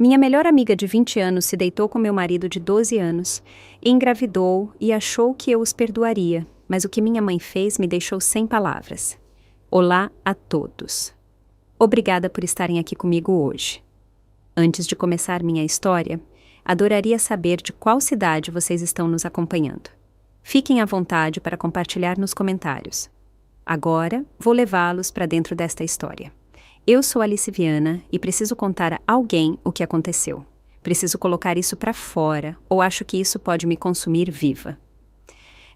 Minha melhor amiga de 20 anos se deitou com meu marido de 12 anos, engravidou e achou que eu os perdoaria, mas o que minha mãe fez me deixou sem palavras. Olá a todos. Obrigada por estarem aqui comigo hoje. Antes de começar minha história, adoraria saber de qual cidade vocês estão nos acompanhando. Fiquem à vontade para compartilhar nos comentários. Agora, vou levá-los para dentro desta história. Eu sou Alice Viana e preciso contar a alguém o que aconteceu. Preciso colocar isso para fora, ou acho que isso pode me consumir viva.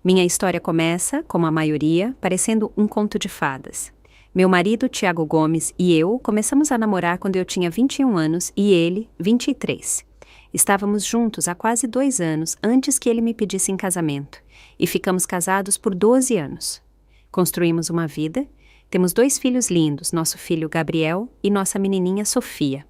Minha história começa, como a maioria, parecendo um conto de fadas. Meu marido, Tiago Gomes, e eu começamos a namorar quando eu tinha 21 anos e ele, 23. Estávamos juntos há quase 2 anos antes que ele me pedisse em casamento, e ficamos casados por 12 anos. Construímos uma vida. Temos 2 filhos lindos, nosso filho Gabriel e nossa menininha Sofia.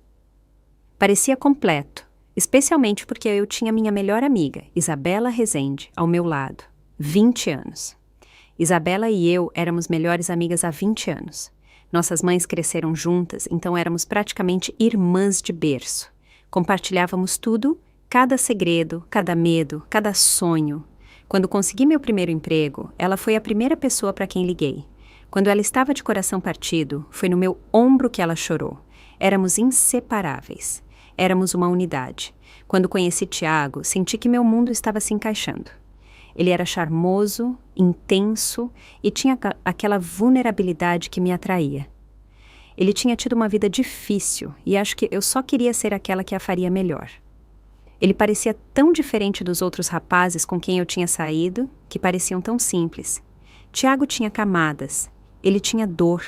Parecia completo, especialmente porque eu tinha minha melhor amiga, Isabela Rezende, ao meu lado. 20 anos. Isabela e eu éramos melhores amigas há 20 anos. Nossas mães cresceram juntas, então éramos praticamente irmãs de berço. Compartilhávamos tudo, cada segredo, cada medo, cada sonho. Quando consegui meu primeiro emprego, ela foi a primeira pessoa para quem liguei. Quando ela estava de coração partido, foi no meu ombro que ela chorou. Éramos inseparáveis. Éramos uma unidade. Quando conheci Tiago, senti que meu mundo estava se encaixando. Ele era charmoso, intenso e tinha aquela vulnerabilidade que me atraía. Ele tinha tido uma vida difícil e acho que eu só queria ser aquela que a faria melhor. Ele parecia tão diferente dos outros rapazes com quem eu tinha saído, que pareciam tão simples. Tiago tinha camadas. Ele tinha dor.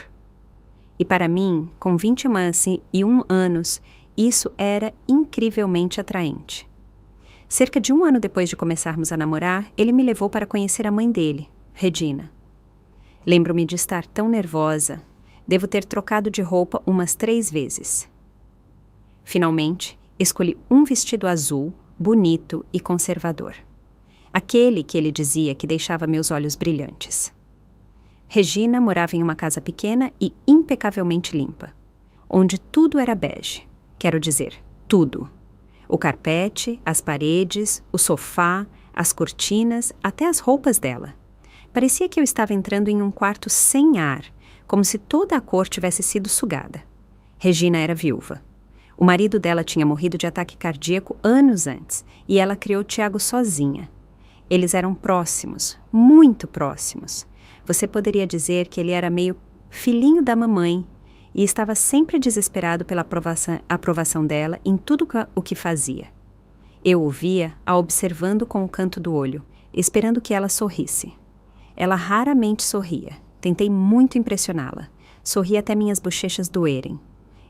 E para mim, com 21 anos, isso era incrivelmente atraente. Cerca de 1 ano depois de começarmos a namorar, ele me levou para conhecer a mãe dele, Regina. Lembro-me de estar tão nervosa. Devo ter trocado de roupa umas 3 vezes. Finalmente, escolhi um vestido azul, bonito e conservador. Aquele que ele dizia que deixava meus olhos brilhantes. Regina morava em uma casa pequena e impecavelmente limpa, onde tudo era bege, quero dizer, tudo. O carpete, as paredes, o sofá, as cortinas, até as roupas dela. Parecia que eu estava entrando em um quarto sem ar, como se toda a cor tivesse sido sugada. Regina era viúva. O marido dela tinha morrido de ataque cardíaco anos antes, e ela criou Tiago sozinha. Eles eram próximos, muito próximos. Você poderia dizer que ele era meio filhinho da mamãe e estava sempre desesperado pela aprovação dela em tudo o que fazia. Eu o via a observando com o canto do olho, esperando que ela sorrisse. Ela raramente sorria. Tentei muito impressioná-la. Sorri até minhas bochechas doerem.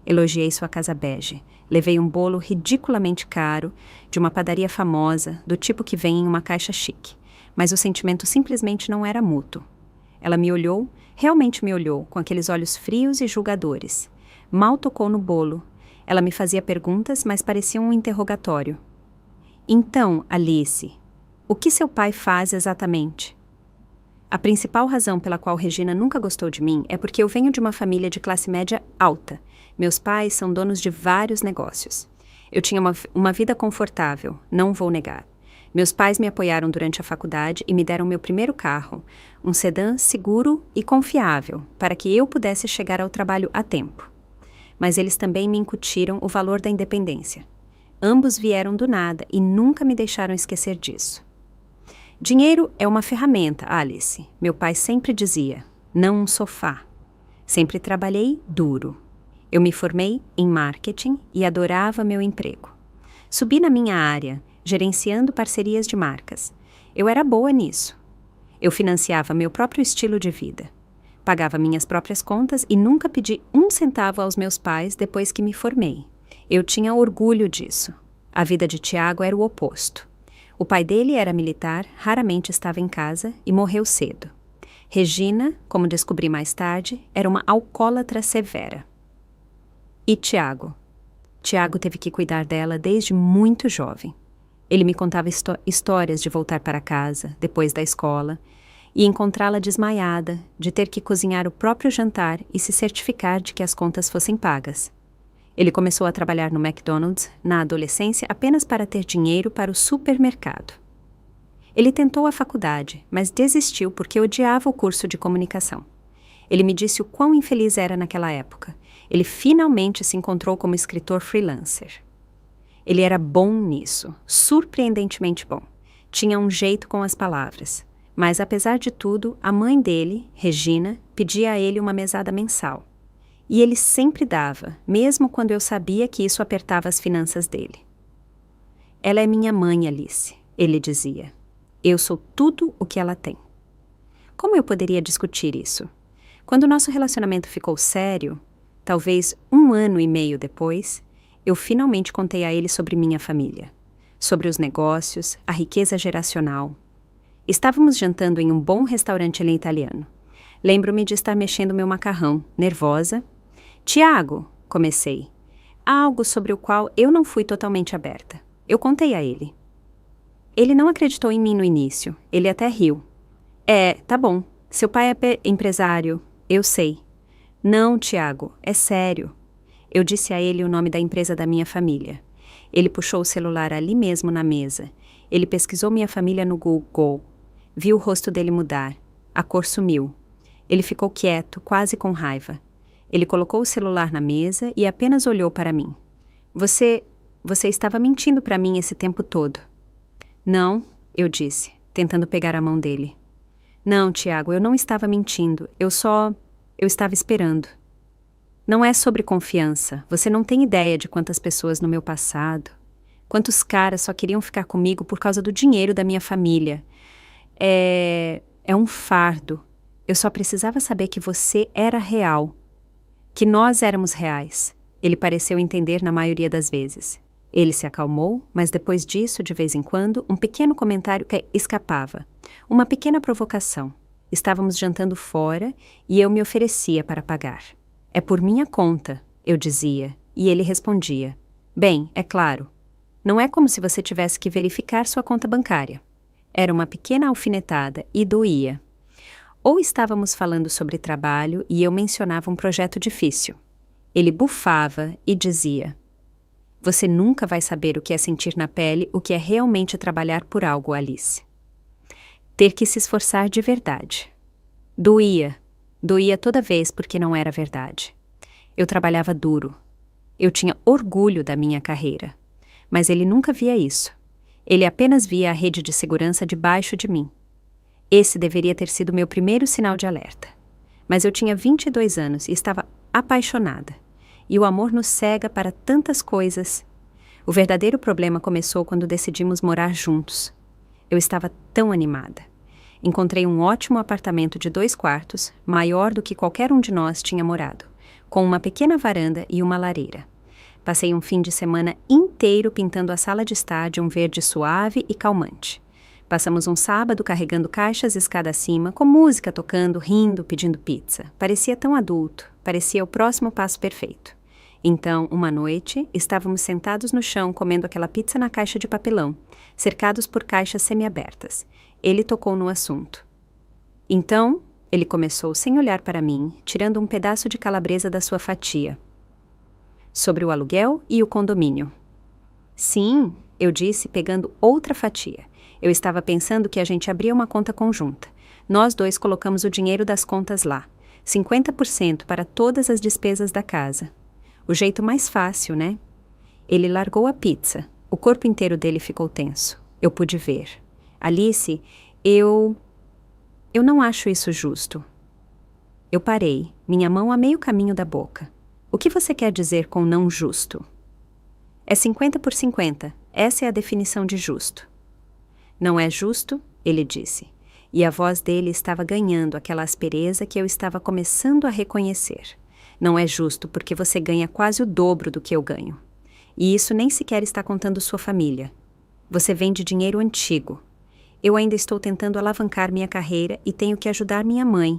Elogiei sua casa bege. Levei um bolo ridiculamente caro, de uma padaria famosa, do tipo que vem em uma caixa chique. Mas o sentimento simplesmente não era mútuo. Ela me olhou, realmente me olhou, com aqueles olhos frios e julgadores. Mal tocou no bolo. Ela me fazia perguntas, mas parecia um interrogatório. Então, Alice, o que seu pai faz exatamente? A principal razão pela qual Regina nunca gostou de mim é porque eu venho de uma família de classe média alta. Meus pais são donos de vários negócios. Eu tinha uma vida confortável, não vou negar. Meus pais me apoiaram durante a faculdade e me deram meu primeiro carro, um sedã seguro e confiável, para que eu pudesse chegar ao trabalho a tempo. Mas eles também me incutiram o valor da independência. Ambos vieram do nada e nunca me deixaram esquecer disso. Dinheiro é uma ferramenta, Alice. Meu pai sempre dizia, não um sofá. Sempre trabalhei duro. Eu me formei em marketing e adorava meu emprego. Subi na minha área, gerenciando parcerias de marcas. Eu era boa nisso. Eu financiava meu próprio estilo de vida. Pagava minhas próprias contas e nunca pedi 1 centavo aos meus pais depois que me formei. Eu tinha orgulho disso. A vida de Tiago era o oposto. O pai dele era militar, raramente estava em casa e morreu cedo. Regina, como descobri mais tarde, era uma alcoólatra severa. E Tiago? Tiago teve que cuidar dela desde muito jovem. Ele me contava histórias de voltar para casa, depois da escola, e encontrá-la desmaiada, de ter que cozinhar o próprio jantar e se certificar de que as contas fossem pagas. Ele começou a trabalhar no McDonald's na adolescência apenas para ter dinheiro para o supermercado. Ele tentou a faculdade, mas desistiu porque odiava o curso de comunicação. Ele me disse o quão infeliz era naquela época. Ele finalmente se encontrou como escritor freelancer. Ele era bom nisso, surpreendentemente bom. Tinha um jeito com as palavras. Mas, apesar de tudo, a mãe dele, Regina, pedia a ele uma mesada mensal. E ele sempre dava, mesmo quando eu sabia que isso apertava as finanças dele. Ela é minha mãe, Alice, ele dizia. Eu sou tudo o que ela tem. Como eu poderia discutir isso? Quando nosso relacionamento ficou sério, talvez 1 ano e meio depois, eu finalmente contei a ele sobre minha família, sobre os negócios, a riqueza geracional. Estávamos jantando em um bom restaurante italiano. Lembro-me de estar mexendo meu macarrão, nervosa. Tiago, comecei. Há algo sobre o qual eu não fui totalmente aberta. Eu contei a ele. Ele não acreditou em mim no início. Ele até riu. Tá bom. Seu pai é empresário. Eu sei. Não, Tiago, é sério. Eu disse a ele o nome da empresa da minha família. Ele puxou o celular ali mesmo na mesa. Ele pesquisou minha família no Google. Viu o rosto dele mudar. A cor sumiu. Ele ficou quieto, quase com raiva. Ele colocou o celular na mesa e apenas olhou para mim. Você estava mentindo para mim esse tempo todo. Não, eu disse, tentando pegar a mão dele. Não, Tiago, eu não estava mentindo. Eu estava esperando. Não é sobre confiança. Você não tem ideia de quantas pessoas no meu passado, quantos caras só queriam ficar comigo por causa do dinheiro da minha família. É um fardo. Eu só precisava saber que você era real. Que nós éramos reais. Ele pareceu entender na maioria das vezes. Ele se acalmou, mas depois disso, de vez em quando, um pequeno comentário que escapava. Uma pequena provocação. Estávamos jantando fora e eu me oferecia para pagar. É por minha conta, eu dizia, e ele respondia. Bem, é claro. Não é como se você tivesse que verificar sua conta bancária. Era uma pequena alfinetada e doía. Ou estávamos falando sobre trabalho e eu mencionava um projeto difícil. Ele bufava e dizia: Você nunca vai saber o que é sentir na pele o que é realmente trabalhar por algo, Alice. Ter que se esforçar de verdade. Doía. Doía toda vez porque não era verdade. Eu trabalhava duro. Eu tinha orgulho da minha carreira. Mas ele nunca via isso. Ele apenas via a rede de segurança debaixo de mim. Esse deveria ter sido meu primeiro sinal de alerta. Mas eu tinha 22 anos e estava apaixonada. E o amor nos cega para tantas coisas. O verdadeiro problema começou quando decidimos morar juntos. Eu estava tão animada. Encontrei um ótimo apartamento de 2 quartos, maior do que qualquer um de nós tinha morado, com uma pequena varanda e uma lareira. Passei um fim de semana inteiro pintando a sala de estar de um verde suave e calmante. Passamos um sábado carregando caixas escada acima, com música tocando, rindo, pedindo pizza. Parecia tão adulto, parecia o próximo passo perfeito. Então, uma noite, estávamos sentados no chão comendo aquela pizza na caixa de papelão, cercados por caixas semiabertas. Ele tocou no assunto. Então, ele começou sem olhar para mim, tirando um pedaço de calabresa da sua fatia. Sobre o aluguel e o condomínio. Sim, eu disse, pegando outra fatia. Eu estava pensando que a gente abria uma conta conjunta. Nós 2 colocamos o dinheiro das contas lá. 50% para todas as despesas da casa. O jeito mais fácil, né? Ele largou a pizza. O corpo inteiro dele ficou tenso. Eu pude ver. Alice, eu não acho isso justo. Eu parei, minha mão a meio caminho da boca. O que você quer dizer com não justo? É 50 por 50. Essa é a definição de justo. Não é justo? Ele disse. E a voz dele estava ganhando aquela aspereza que eu estava começando a reconhecer. Não é justo porque você ganha quase o dobro do que eu ganho. E isso nem sequer está contando sua família. Você vem de dinheiro antigo. Eu ainda estou tentando alavancar minha carreira e tenho que ajudar minha mãe.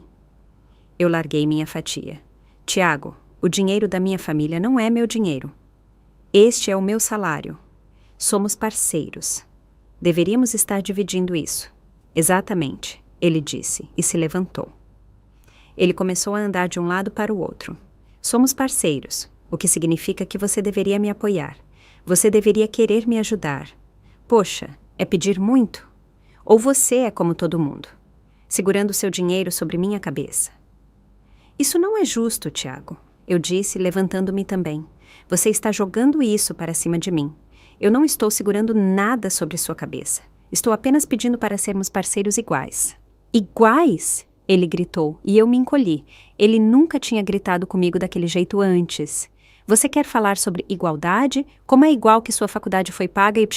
Eu larguei minha fatia. Tiago, o dinheiro da minha família não é meu dinheiro. Este é o meu salário. Somos parceiros. Deveríamos estar dividindo isso. Exatamente, ele disse e se levantou. Ele começou a andar de um lado para o outro. Somos parceiros. o que significa que você deveria me apoiar. Você deveria querer me ajudar. Poxa, é pedir muito? Ou você é como todo mundo, segurando seu dinheiro sobre minha cabeça? Isso não é justo, Tiago, eu disse, levantando-me também. Você está jogando isso para cima de mim. Eu não estou segurando nada sobre sua cabeça. Estou apenas pedindo para sermos parceiros iguais. Iguais? Ele gritou, e eu me encolhi. Ele nunca tinha gritado comigo daquele jeito antes. Você quer falar sobre igualdade? Como é igual que sua faculdade foi paga e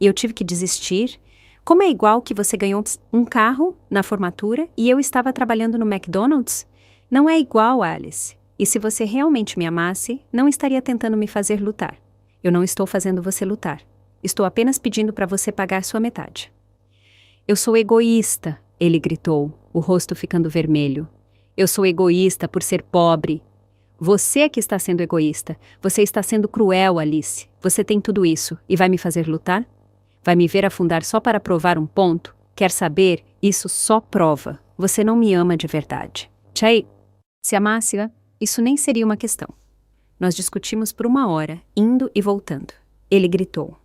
eu tive que desistir? Como é igual que você ganhou um carro na formatura e eu estava trabalhando no McDonald's? Não é igual, Alice. E se você realmente me amasse, não estaria tentando me fazer lutar. Eu não estou fazendo você lutar. Estou apenas pedindo para você pagar sua metade. Eu sou egoísta, ele gritou, o rosto ficando vermelho. Eu sou egoísta por ser pobre. Você é que está sendo egoísta. Você está sendo cruel, Alice. Você tem tudo isso e vai me fazer lutar? Vai me ver afundar só para provar um ponto? Quer saber? Isso só prova. Você não me ama de verdade. Tchai, se amasse, isso nem seria uma questão. Nós discutimos por 1 hora, indo e voltando. Ele gritou.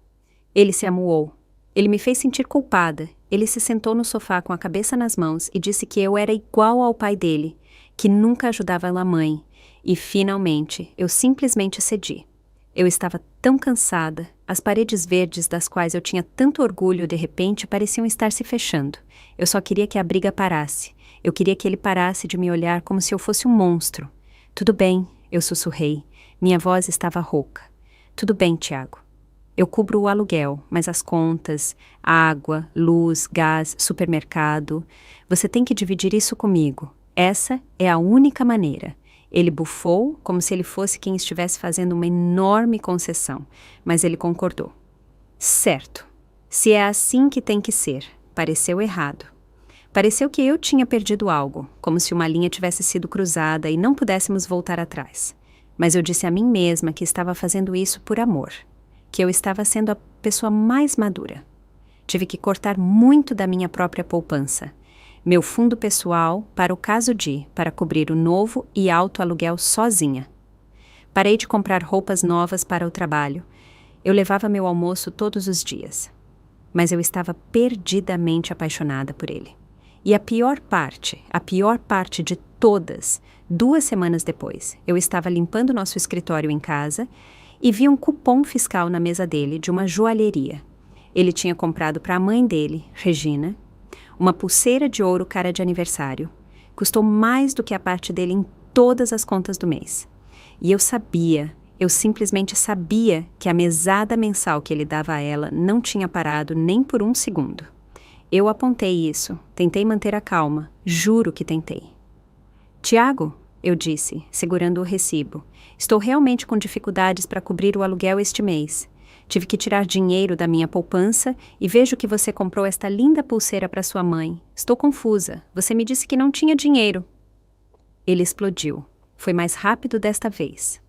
Ele se amuou. Ele me fez sentir culpada. Ele se sentou no sofá com a cabeça nas mãos e disse que eu era igual ao pai dele, que nunca ajudava a mãe. E, finalmente, eu simplesmente cedi. Eu estava tão cansada, as paredes verdes das quais eu tinha tanto orgulho de repente pareciam estar se fechando. Eu só queria que a briga parasse. Eu queria que ele parasse de me olhar como se eu fosse um monstro. Tudo bem, eu sussurrei. Minha voz estava rouca. Tudo bem, Tiago. Eu cubro o aluguel, mas as contas, água, luz, gás, supermercado... Você tem que dividir isso comigo. Essa é a única maneira. Ele bufou, como se ele fosse quem estivesse fazendo uma enorme concessão, mas ele concordou. Certo. Se é assim que tem que ser, pareceu errado. Pareceu que eu tinha perdido algo, como se uma linha tivesse sido cruzada e não pudéssemos voltar atrás. Mas eu disse a mim mesma que estava fazendo isso por amor, que eu estava sendo a pessoa mais madura. Tive que cortar muito da minha própria poupança, meu fundo pessoal para o caso para cobrir o novo e alto aluguel sozinha. Parei de comprar roupas novas para o trabalho. Eu levava meu almoço todos os dias. Mas eu estava perdidamente apaixonada por ele. E a pior parte de todas, 2 semanas depois, eu estava limpando nosso escritório em casa e vi um cupom fiscal na mesa dele de uma joalheria. Ele tinha comprado para a mãe dele, Regina, uma pulseira de ouro cara de aniversário. Custou mais do que a parte dele em todas as contas do mês. E eu simplesmente sabia que a mesada mensal que ele dava a ela não tinha parado nem por 1 segundo. Eu apontei isso, tentei manter a calma, juro que tentei. Tiago, eu disse, segurando o recibo, estou realmente com dificuldades para cobrir o aluguel este mês. Tive que tirar dinheiro da minha poupança e vejo que você comprou esta linda pulseira para sua mãe. Estou confusa. Você me disse que não tinha dinheiro. Ele explodiu. Foi mais rápido desta vez.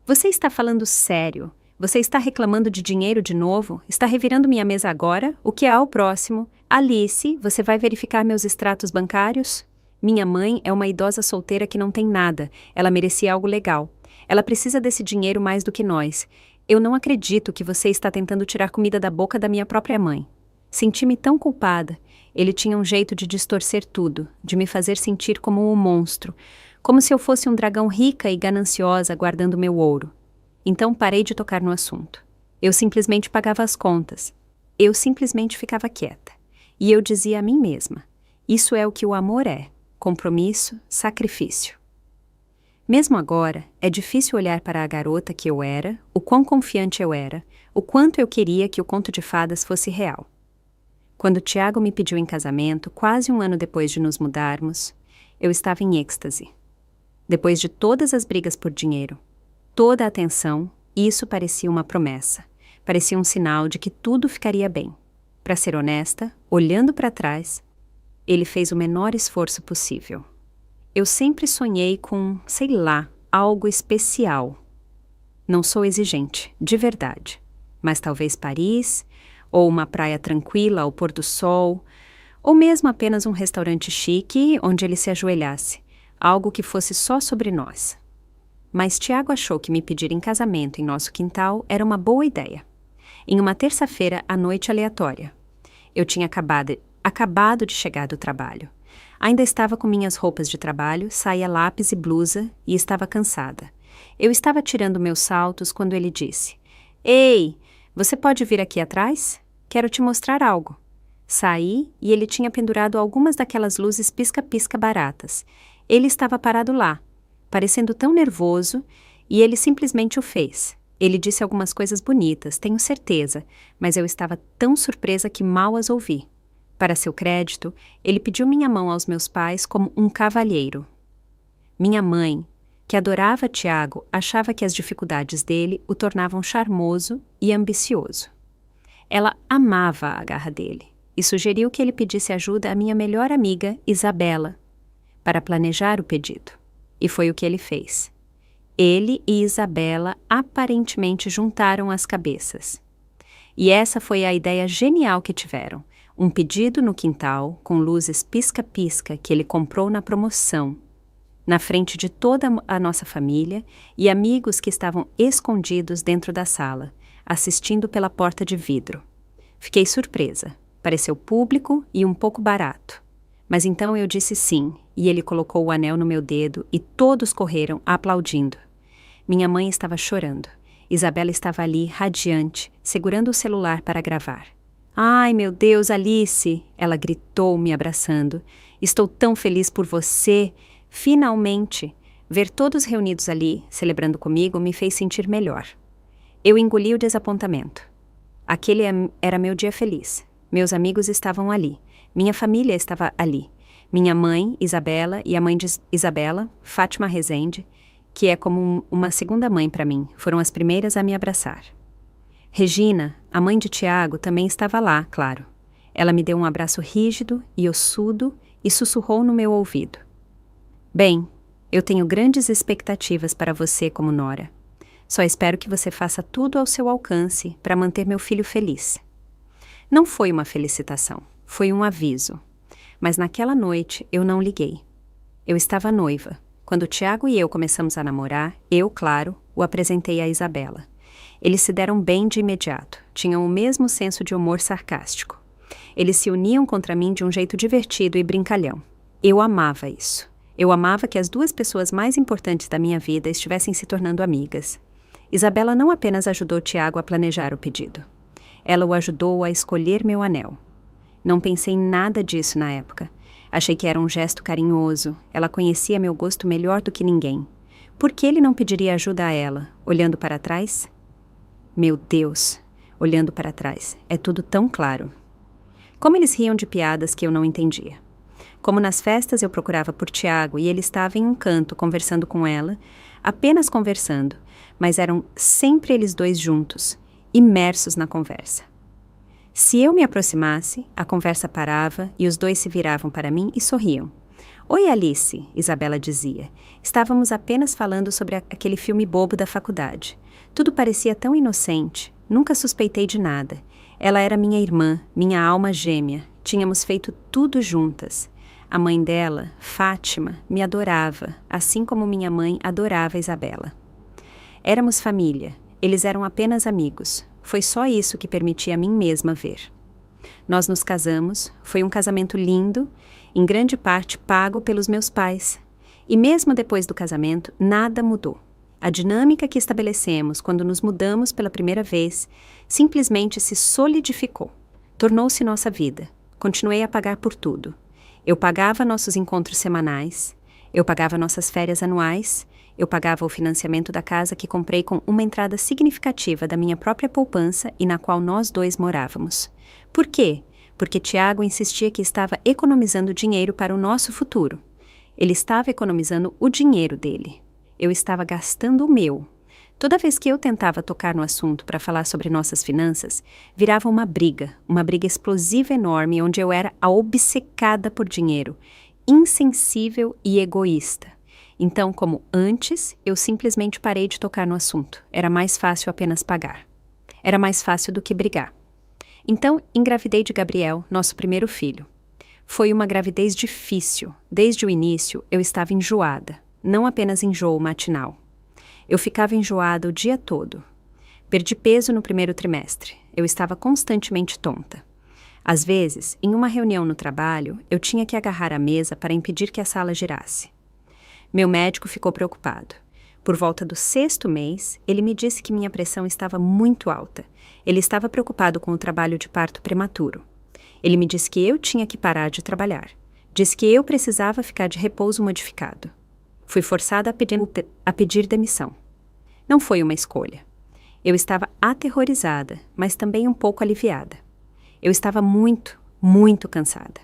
Você está falando sério? Você está reclamando de dinheiro de novo? Está revirando minha mesa agora? O que há ao próximo? Alice, você vai verificar meus extratos bancários? Minha mãe é uma idosa solteira que não tem nada. Ela merecia algo legal. Ela precisa desse dinheiro mais do que nós. Eu não acredito que você está tentando tirar comida da boca da minha própria mãe. Senti-me tão culpada. Ele tinha um jeito de distorcer tudo, de me fazer sentir como um monstro, como se eu fosse um dragão rica e gananciosa guardando meu ouro. Então parei de tocar no assunto. Eu simplesmente pagava as contas. Eu simplesmente ficava quieta. E eu dizia a mim mesma, isso é o que o amor é, compromisso, sacrifício. Mesmo agora, é difícil olhar para a garota que eu era, o quão confiante eu era, o quanto eu queria que o conto de fadas fosse real. Quando Tiago me pediu em casamento, quase 1 ano depois de nos mudarmos, eu estava em êxtase. Depois de todas as brigas por dinheiro, toda a atenção, isso parecia uma promessa. Parecia um sinal de que tudo ficaria bem. Para ser honesta, olhando para trás, ele fez o menor esforço possível. Eu sempre sonhei com, sei lá, algo especial. Não sou exigente, de verdade. Mas talvez Paris, ou uma praia tranquila ao pôr do sol, ou mesmo apenas um restaurante chique onde ele se ajoelhasse, algo que fosse só sobre nós. mas Tiago achou que me pedir em casamento em nosso quintal era uma boa ideia. Em uma terça-feira à noite aleatória. Eu tinha acabado de chegar do trabalho. Ainda estava com minhas roupas de trabalho, saia, lápis e blusa, e estava cansada. Eu estava tirando meus saltos quando ele disse: "Ei, você pode vir aqui atrás? Quero te mostrar algo." Saí e ele tinha pendurado algumas daquelas luzes pisca-pisca baratas. Ele estava parado lá, parecendo tão nervoso, e ele simplesmente o fez. Ele disse algumas coisas bonitas, tenho certeza, mas eu estava tão surpresa que mal as ouvi. Para seu crédito, ele pediu minha mão aos meus pais como um cavalheiro. Minha mãe, que adorava Tiago, achava que as dificuldades dele o tornavam charmoso e ambicioso. Ela amava a garra dele e sugeriu que ele pedisse ajuda à minha melhor amiga, Isabela, para planejar o pedido. E foi o que ele fez. Ele e Isabela aparentemente juntaram as cabeças. E essa foi a ideia genial que tiveram. Um pedido no quintal, com luzes pisca-pisca que ele comprou na promoção, na frente de toda a nossa família e amigos que estavam escondidos dentro da sala, assistindo pela porta de vidro. Fiquei surpresa. Pareceu público e um pouco barato. Mas então eu disse sim, e ele colocou o anel no meu dedo e todos correram aplaudindo. Minha mãe estava chorando. Isabela estava ali, radiante, segurando o celular para gravar. "Ai, meu Deus, Alice!" ela gritou, me abraçando. "Estou tão feliz por você! Finalmente!" Ver todos reunidos ali, celebrando comigo, me fez sentir melhor. Eu engoli o desapontamento. Aquele era meu dia feliz. Meus amigos estavam ali. Minha família estava ali. Minha mãe, Isabela, e a mãe de Isabela, Fátima Rezende, que é como uma segunda mãe para mim, foram as primeiras a me abraçar. Regina, a mãe de Tiago, também estava lá, claro. Ela me deu um abraço rígido e ossudo e sussurrou no meu ouvido: "Bem, eu tenho grandes expectativas para você como nora. Só espero que você faça tudo ao seu alcance para manter meu filho feliz." Não foi uma felicitação, foi um aviso. Mas naquela noite eu não liguei. Eu estava noiva. Quando Tiago e eu começamos a namorar, eu, claro, o apresentei a Isabela. Eles se deram bem de imediato, tinham o mesmo senso de humor sarcástico. Eles se uniam contra mim de um jeito divertido e brincalhão. Eu amava isso. Eu amava que as duas pessoas mais importantes da minha vida estivessem se tornando amigas. Isabela não apenas ajudou Tiago a planejar o pedido. Ela o ajudou a escolher meu anel. Não pensei em nada disso na época. Achei que era um gesto carinhoso. Ela conhecia meu gosto melhor do que ninguém. Por que ele não pediria ajuda a ela, olhando para trás? Meu Deus, olhando para trás, é tudo tão claro. Como eles riam de piadas que eu não entendia. Como nas festas eu procurava por Tiago e ele estava em um canto conversando com ela, apenas conversando, mas eram sempre eles dois juntos, imersos na conversa. Se eu me aproximasse, a conversa parava e os dois se viravam para mim e sorriam. "Oi, Alice", Isabela dizia. Estávamos apenas falando sobre aquele filme bobo da faculdade. Tudo parecia tão inocente, nunca suspeitei de nada. Ela era minha irmã, minha alma gêmea. Tínhamos feito tudo juntas. A mãe dela, Fátima, me adorava, assim como minha mãe adorava Isabela. Éramos família. Eles eram apenas amigos. Foi só isso que permitia a mim mesma ver. Nós nos casamos, foi um casamento lindo, em grande parte pago pelos meus pais. E mesmo depois do casamento, nada mudou. A dinâmica que estabelecemos quando nos mudamos pela primeira vez simplesmente se solidificou. Tornou-se nossa vida. Continuei a pagar por tudo. Eu pagava nossos encontros semanais, eu pagava nossas férias anuais, eu pagava o financiamento da casa que comprei com uma entrada significativa da minha própria poupança e na qual nós dois morávamos. Por quê? Porque Tiago insistia que estava economizando dinheiro para o nosso futuro. Ele estava economizando o dinheiro dele. Eu estava gastando o meu. Toda vez que eu tentava tocar no assunto para falar sobre nossas finanças, virava uma briga explosiva enorme onde eu era a obcecada por dinheiro, insensível e egoísta. Então, como antes, eu simplesmente parei de tocar no assunto. Era mais fácil apenas pagar. Era mais fácil do que brigar. Então, engravidei de Gabriel, nosso primeiro filho. Foi uma gravidez difícil. Desde o início, eu estava enjoada. Não apenas enjoo matinal. Eu ficava enjoada o dia todo. Perdi peso no primeiro trimestre. Eu estava constantemente tonta. Às vezes, em uma reunião no trabalho, eu tinha que agarrar a mesa para impedir que a sala girasse. Meu médico ficou preocupado. Por volta do 6º mês, ele me disse que minha pressão estava muito alta. Ele estava preocupado com o trabalho de parto prematuro. Ele me disse que eu tinha que parar de trabalhar. Disse que eu precisava ficar de repouso modificado. Fui forçada a pedir demissão. Não foi uma escolha. Eu estava aterrorizada, mas também um pouco aliviada. Eu estava muito, muito cansada.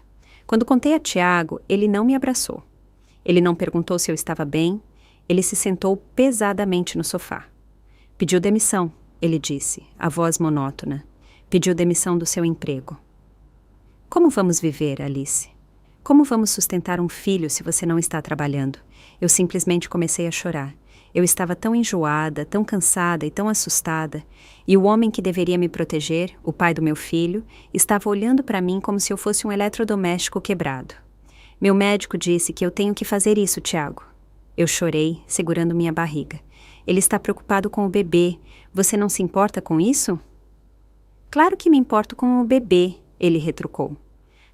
Quando contei a Tiago, ele não me abraçou. Ele não perguntou se eu estava bem. Ele se sentou pesadamente no sofá. Pediu demissão, ele disse, a voz monótona. Pediu demissão do seu emprego. Como vamos viver, Alice? Como vamos sustentar um filho se você não está trabalhando? Eu simplesmente comecei a chorar. Eu estava tão enjoada, tão cansada e tão assustada, e o homem que deveria me proteger, o pai do meu filho, estava olhando para mim como se eu fosse um eletrodoméstico quebrado. Meu médico disse que eu tenho que fazer isso, Tiago. Eu chorei, segurando minha barriga. Ele está preocupado com o bebê. Você não se importa com isso? Claro que me importo com o bebê, ele retrucou.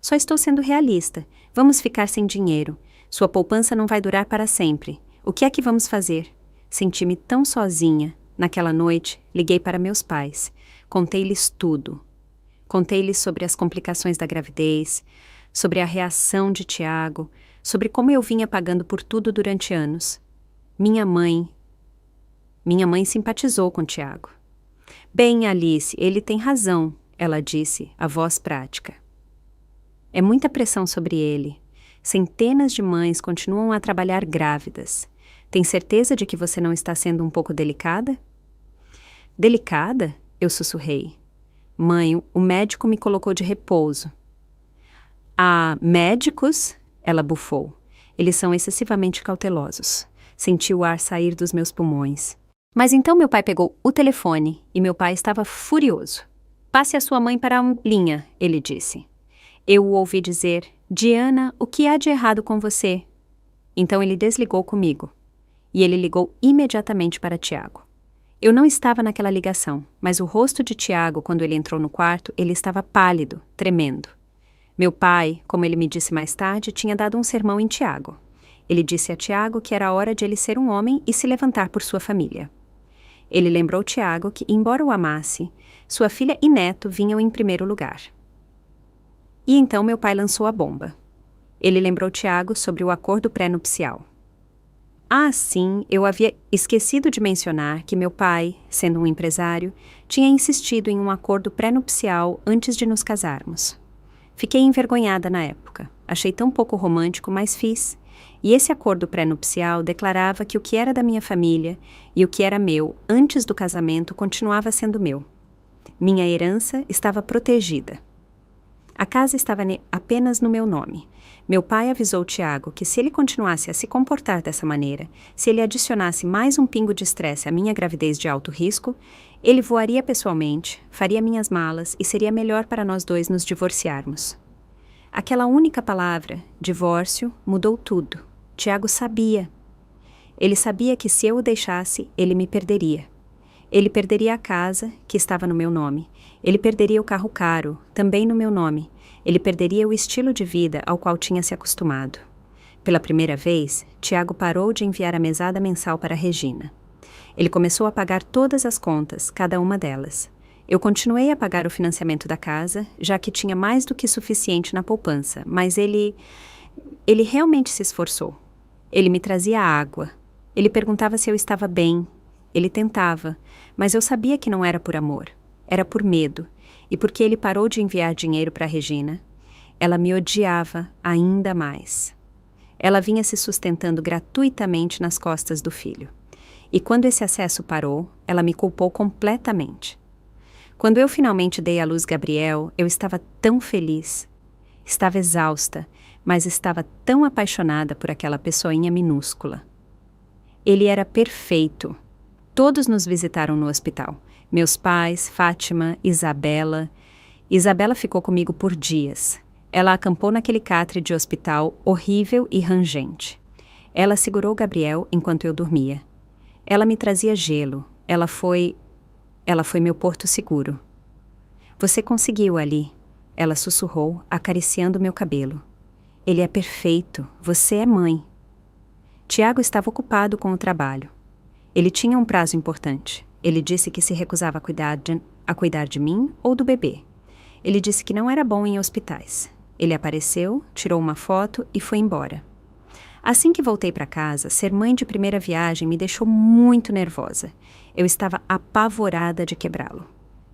Só estou sendo realista. Vamos ficar sem dinheiro. Sua poupança não vai durar para sempre. O que é que vamos fazer? Senti-me tão sozinha. Naquela noite, liguei para meus pais. Contei-lhes tudo. Contei-lhes sobre as complicações da gravidez, sobre a reação de Tiago, sobre como eu vinha pagando por tudo durante anos. Minha mãe simpatizou com Tiago. Bem, Alice, ele tem razão, ela disse, a voz prática. É muita pressão sobre ele. Centenas de mães continuam a trabalhar grávidas. Tem certeza de que você não está sendo um pouco delicada? Delicada? Eu sussurrei. Mãe, o médico me colocou de repouso. Ah, médicos? Ela bufou. Eles são excessivamente cautelosos. Senti o ar sair dos meus pulmões. Mas então meu pai pegou o telefone e meu pai estava furioso. Passe a sua mãe para a linha, ele disse. Eu o ouvi dizer, Diana, o que há de errado com você? Então ele desligou comigo. E ele ligou imediatamente para Tiago. Eu não estava naquela ligação, mas o rosto de Tiago, quando ele entrou no quarto, ele estava pálido, tremendo. Meu pai, como ele me disse mais tarde, tinha dado um sermão em Tiago. Ele disse a Tiago que era hora de ele ser um homem e se levantar por sua família. Ele lembrou Tiago que, embora o amasse, sua filha e neto vinham em primeiro lugar. E então meu pai lançou a bomba. Ele lembrou Tiago sobre o acordo pré-nupcial. Ah, sim, eu havia esquecido de mencionar que meu pai, sendo um empresário, tinha insistido em um acordo pré-nupcial antes de nos casarmos. Fiquei envergonhada na época. Achei tão pouco romântico, mas fiz. E esse acordo pré-nupcial declarava que o que era da minha família e o que era meu antes do casamento continuava sendo meu. Minha herança estava protegida. A casa estava apenas no meu nome. Meu pai avisou Tiago que se ele continuasse a se comportar dessa maneira, se ele adicionasse mais um pingo de estresse à minha gravidez de alto risco, ele voaria pessoalmente, faria minhas malas e seria melhor para nós dois nos divorciarmos. Aquela única palavra, divórcio, mudou tudo. Tiago sabia. Ele sabia que se eu o deixasse, ele me perderia. Ele perderia a casa, que estava no meu nome. Ele perderia o carro caro, também no meu nome. Ele perderia o estilo de vida ao qual tinha se acostumado. Pela primeira vez, Tiago parou de enviar a mesada mensal para Regina. Ele começou a pagar todas as contas, cada uma delas. Eu continuei a pagar o financiamento da casa, já que tinha mais do que suficiente na poupança, mas ele realmente se esforçou. Ele me trazia água. Ele perguntava se eu estava bem. Ele tentava, mas eu sabia que não era por amor. Era por medo. E porque ele parou de enviar dinheiro para Regina, ela me odiava ainda mais. Ela vinha se sustentando gratuitamente nas costas do filho. E quando esse acesso parou, ela me culpou completamente. Quando eu finalmente dei à luz Gabriel, eu estava tão feliz. Estava exausta, mas estava tão apaixonada por aquela pessoinha minúscula. Ele era perfeito. Todos nos visitaram no hospital. Meus pais, Fátima, Isabela. Isabela ficou comigo por dias. Ela acampou naquele catre de hospital horrível e rangente. Ela segurou Gabriel enquanto eu dormia. Ela me trazia gelo. Ela foi meu porto seguro. Você conseguiu ali, ela sussurrou, acariciando meu cabelo. Ele é perfeito. Você é mãe. Tiago estava ocupado com o trabalho. Ele tinha um prazo importante. Ele disse que se recusava a cuidar de mim ou do bebê. Ele disse que não era bom em hospitais. Ele apareceu, tirou uma foto e foi embora. Assim que voltei para casa, ser mãe de primeira viagem me deixou muito nervosa. Eu estava apavorada de quebrá-lo.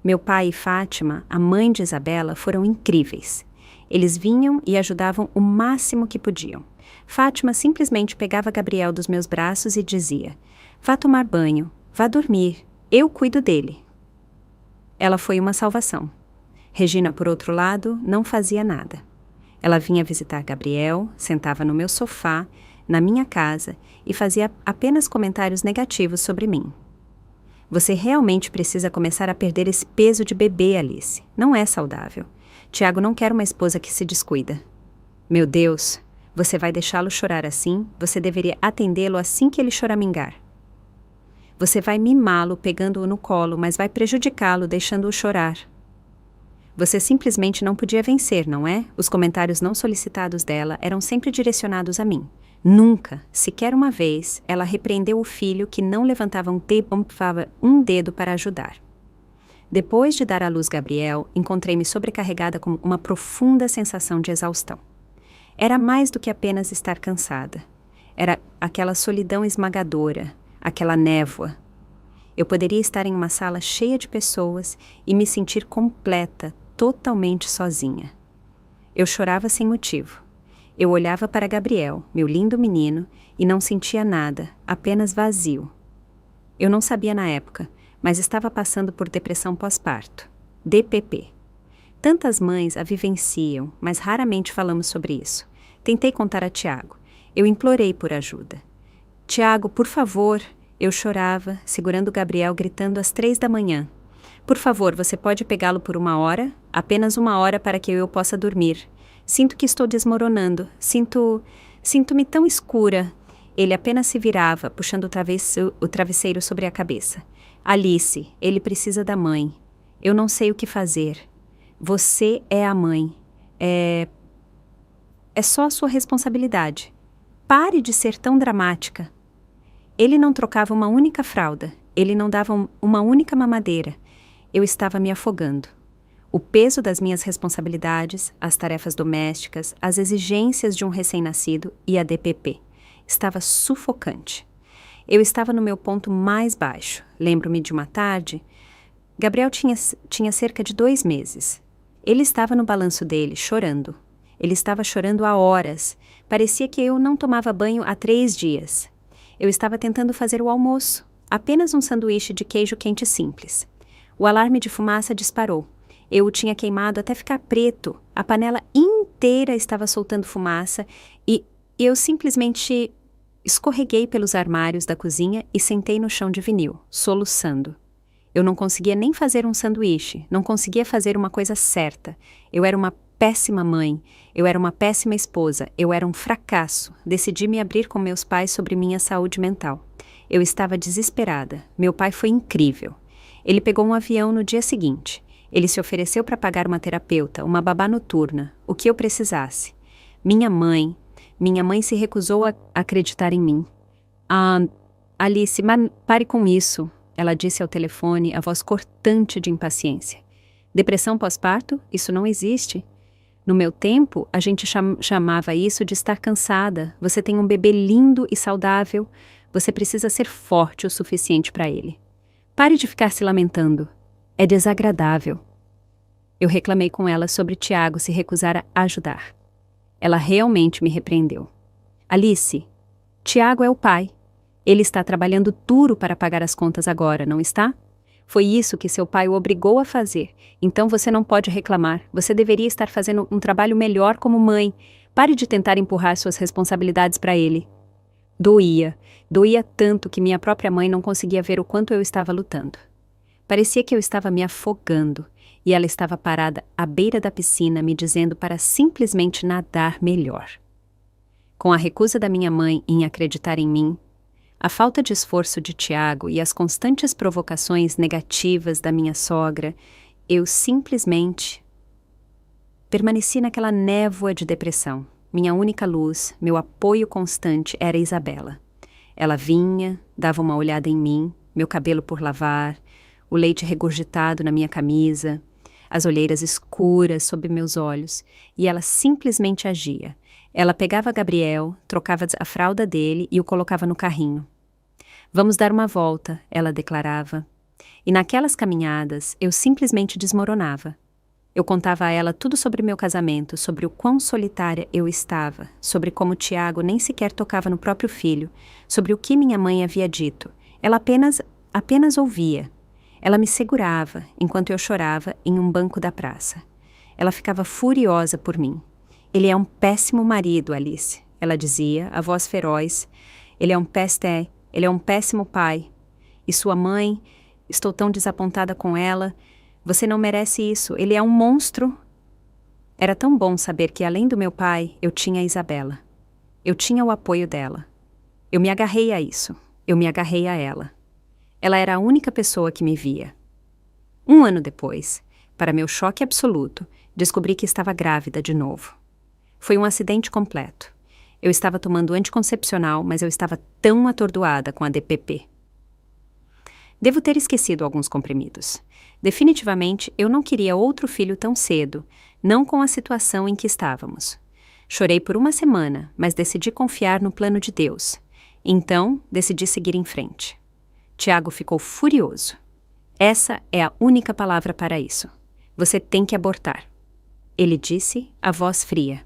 Meu pai e Fátima, a mãe de Isabela, foram incríveis. Eles vinham e ajudavam o máximo que podiam. Fátima simplesmente pegava Gabriel dos meus braços e dizia: "Vá tomar banho, vá dormir, eu cuido dele." Ela foi uma salvação. Regina, por outro lado, não fazia nada. Ela vinha visitar Gabriel, sentava no meu sofá, na minha casa, e fazia apenas comentários negativos sobre mim. Você realmente precisa começar a perder esse peso de bebê, Alice. Não é saudável. Tiago não quer uma esposa que se descuida. Meu Deus, você vai deixá-lo chorar assim? Você deveria atendê-lo assim que ele choramingar. Você vai mimá-lo pegando-o no colo, mas vai prejudicá-lo deixando-o chorar. Você simplesmente não podia vencer, não é? Os comentários não solicitados dela eram sempre direcionados a mim. Nunca, sequer uma vez, ela repreendeu o filho que não levantava um dedo para ajudar. Depois de dar à luz Gabriel, encontrei-me sobrecarregada com uma profunda sensação de exaustão. Era mais do que apenas estar cansada. Era aquela solidão esmagadora, aquela névoa. Eu poderia estar em uma sala cheia de pessoas e me sentir completa, totalmente sozinha. Eu chorava sem motivo. Eu olhava para Gabriel, meu lindo menino, e não sentia nada, apenas vazio. Eu não sabia na época, mas estava passando por depressão pós-parto, DPP. Tantas mães a vivenciam, mas raramente falamos sobre isso. Tentei contar a Tiago. Eu implorei por ajuda. Tiago, por favor, eu chorava, segurando Gabriel, gritando às 3 da manhã. Por favor, você pode pegá-lo por 1 hora? Apenas 1 hora para que eu possa dormir. Sinto que estou desmoronando. Sinto-me tão escura. Ele apenas se virava, puxando o travesseiro sobre a cabeça. Alice, ele precisa da mãe. Eu não sei o que fazer. Você é a mãe. É só a sua responsabilidade. Pare de ser tão dramática. Ele não trocava uma única fralda. Ele não dava uma única mamadeira. Eu estava me afogando. O peso das minhas responsabilidades, as tarefas domésticas, as exigências de um recém-nascido e a DPP. Estava sufocante. Eu estava no meu ponto mais baixo. Lembro-me de uma tarde. Gabriel tinha cerca de 2 meses. Ele estava no balanço dele, chorando. Ele estava chorando há horas. Parecia que eu não tomava banho há 3 dias. Eu estava tentando fazer o almoço. Apenas um sanduíche de queijo quente simples. O alarme de fumaça disparou. Eu o tinha queimado até ficar preto. A panela inteira estava soltando fumaça e eu simplesmente escorreguei pelos armários da cozinha e sentei no chão de vinil, soluçando. Eu não conseguia nem fazer um sanduíche, não conseguia fazer uma coisa certa. Eu era uma péssima mãe, eu era uma péssima esposa, eu era um fracasso. Decidi me abrir com meus pais sobre minha saúde mental. Eu estava desesperada. Meu pai foi incrível. Ele pegou um avião no dia seguinte. Ele se ofereceu para pagar uma terapeuta, uma babá noturna, o que eu precisasse. Minha mãe se recusou a acreditar em mim. Alice, pare com isso, ela disse ao telefone, a voz cortante de impaciência. Depressão pós-parto? Isso não existe. No meu tempo, a gente chamava isso de estar cansada. Você tem um bebê lindo e saudável. Você precisa ser forte o suficiente para ele. Pare de ficar se lamentando. É desagradável. Eu reclamei com ela sobre Tiago se recusar a ajudar. Ela realmente me repreendeu. Alice, Tiago é o pai. Ele está trabalhando duro para pagar as contas agora, não está? Foi isso que seu pai o obrigou a fazer. Então você não pode reclamar. Você deveria estar fazendo um trabalho melhor como mãe. Pare de tentar empurrar suas responsabilidades para ele. Doía tanto que minha própria mãe não conseguia ver o quanto eu estava lutando. Parecia que eu estava me afogando e ela estava parada à beira da piscina me dizendo para simplesmente nadar melhor. Com a recusa da minha mãe em acreditar em mim, A falta de esforço de Tiago e as constantes provocações negativas da minha sogra, eu simplesmente permaneci naquela névoa de depressão. Minha única luz, meu apoio constante era Isabela. Ela vinha, dava uma olhada em mim, meu cabelo por lavar, o leite regurgitado na minha camisa, as olheiras escuras sob meus olhos, e ela simplesmente agia. Ela pegava Gabriel, trocava a fralda dele e o colocava no carrinho. Vamos dar uma volta, ela declarava. E naquelas caminhadas, eu simplesmente desmoronava. Eu contava a ela tudo sobre meu casamento, sobre o quão solitária eu estava, sobre como Tiago nem sequer tocava no próprio filho, sobre o que minha mãe havia dito. Ela apenas ouvia. Ela me segurava, enquanto eu chorava, em um banco da praça. Ela ficava furiosa por mim. Ele é um péssimo marido, Alice, ela dizia, a voz feroz. Ele é um péssimo pai. E sua mãe, estou tão desapontada com ela. Você não merece isso, ele é um monstro. Era tão bom saber que, além do meu pai, eu tinha a Isabela. Eu tinha o apoio dela. Eu me agarrei a isso. Eu me agarrei a ela. Ela era a única pessoa que me via. 1 ano depois, para meu choque absoluto, descobri que estava grávida de novo. Foi um acidente completo. Eu estava tomando anticoncepcional, mas eu estava tão atordoada com a DPP. Devo ter esquecido alguns comprimidos. Definitivamente, eu não queria outro filho tão cedo, não com a situação em que estávamos. Chorei por 1 semana, mas decidi confiar no plano de Deus. Então, decidi seguir em frente. Tiago ficou furioso. Essa é a única palavra para isso. Você tem que abortar. Ele disse, a voz fria.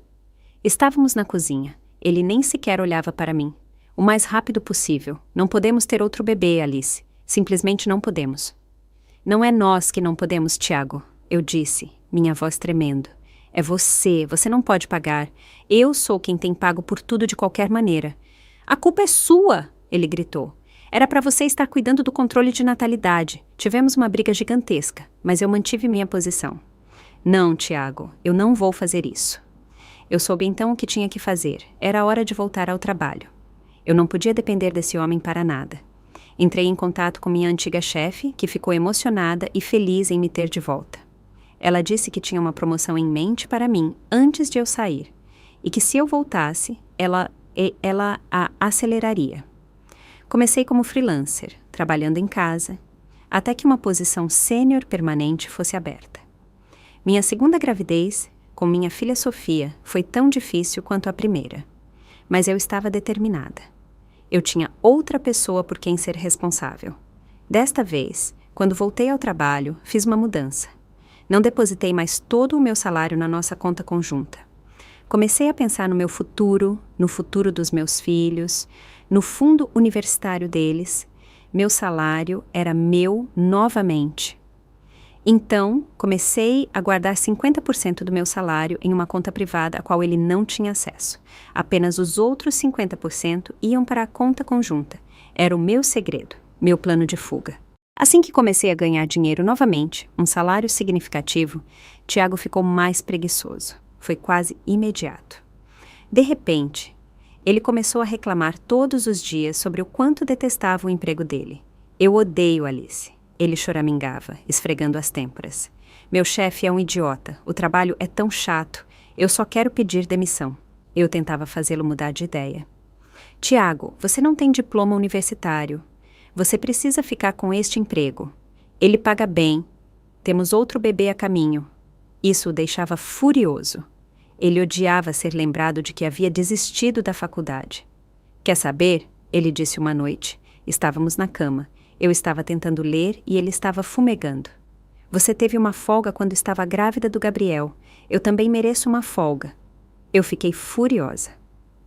Estávamos na cozinha. Ele nem sequer olhava para mim. O mais rápido possível. Não podemos ter outro bebê, Alice. Simplesmente não podemos. Não é nós que não podemos, Tiago, eu disse, minha voz tremendo. É você não pode pagar. Eu sou quem tem pago por tudo de qualquer maneira. A culpa é sua, ele gritou. Era para você estar cuidando do controle de natalidade. Tivemos uma briga gigantesca, mas eu mantive minha posição. Não, Tiago, eu não vou fazer isso. Eu soube então o que tinha que fazer. Era a hora de voltar ao trabalho. Eu não podia depender desse homem para nada. Entrei em contato com minha antiga chefe, que ficou emocionada e feliz em me ter de volta. Ela disse que tinha uma promoção em mente para mim antes de eu sair, e que se eu voltasse, ela a aceleraria. Comecei como freelancer, trabalhando em casa, até que uma posição sênior permanente fosse aberta. Minha segunda gravidez, com minha filha Sofia, foi tão difícil quanto a primeira, mas eu estava determinada. Eu tinha outra pessoa por quem ser responsável. Desta vez, quando voltei ao trabalho, fiz uma mudança. Não depositei mais todo o meu salário na nossa conta conjunta. Comecei a pensar no meu futuro, no futuro dos meus filhos, no fundo universitário deles. Meu salário era meu novamente. Então, comecei a guardar 50% do meu salário em uma conta privada a qual ele não tinha acesso. Apenas os outros 50% iam para a conta conjunta. Era o meu segredo, meu plano de fuga. Assim que comecei a ganhar dinheiro novamente, um salário significativo, Tiago ficou mais preguiçoso. Foi quase imediato. De repente, ele começou a reclamar todos os dias sobre o quanto detestava o emprego dele. Eu odeio Alice. Ele choramingava, esfregando as têmporas. Meu chefe é um idiota. O trabalho é tão chato. Eu só quero pedir demissão. Eu tentava fazê-lo mudar de ideia. Tiago, você não tem diploma universitário. Você precisa ficar com este emprego. Ele paga bem. Temos outro bebê a caminho. Isso o deixava furioso. Ele odiava ser lembrado de que havia desistido da faculdade. Quer saber? Ele disse uma noite. Estávamos na cama. Eu estava tentando ler e ele estava fumegando. Você teve uma folga quando estava grávida do Gabriel. Eu também mereço uma folga. Eu fiquei furiosa.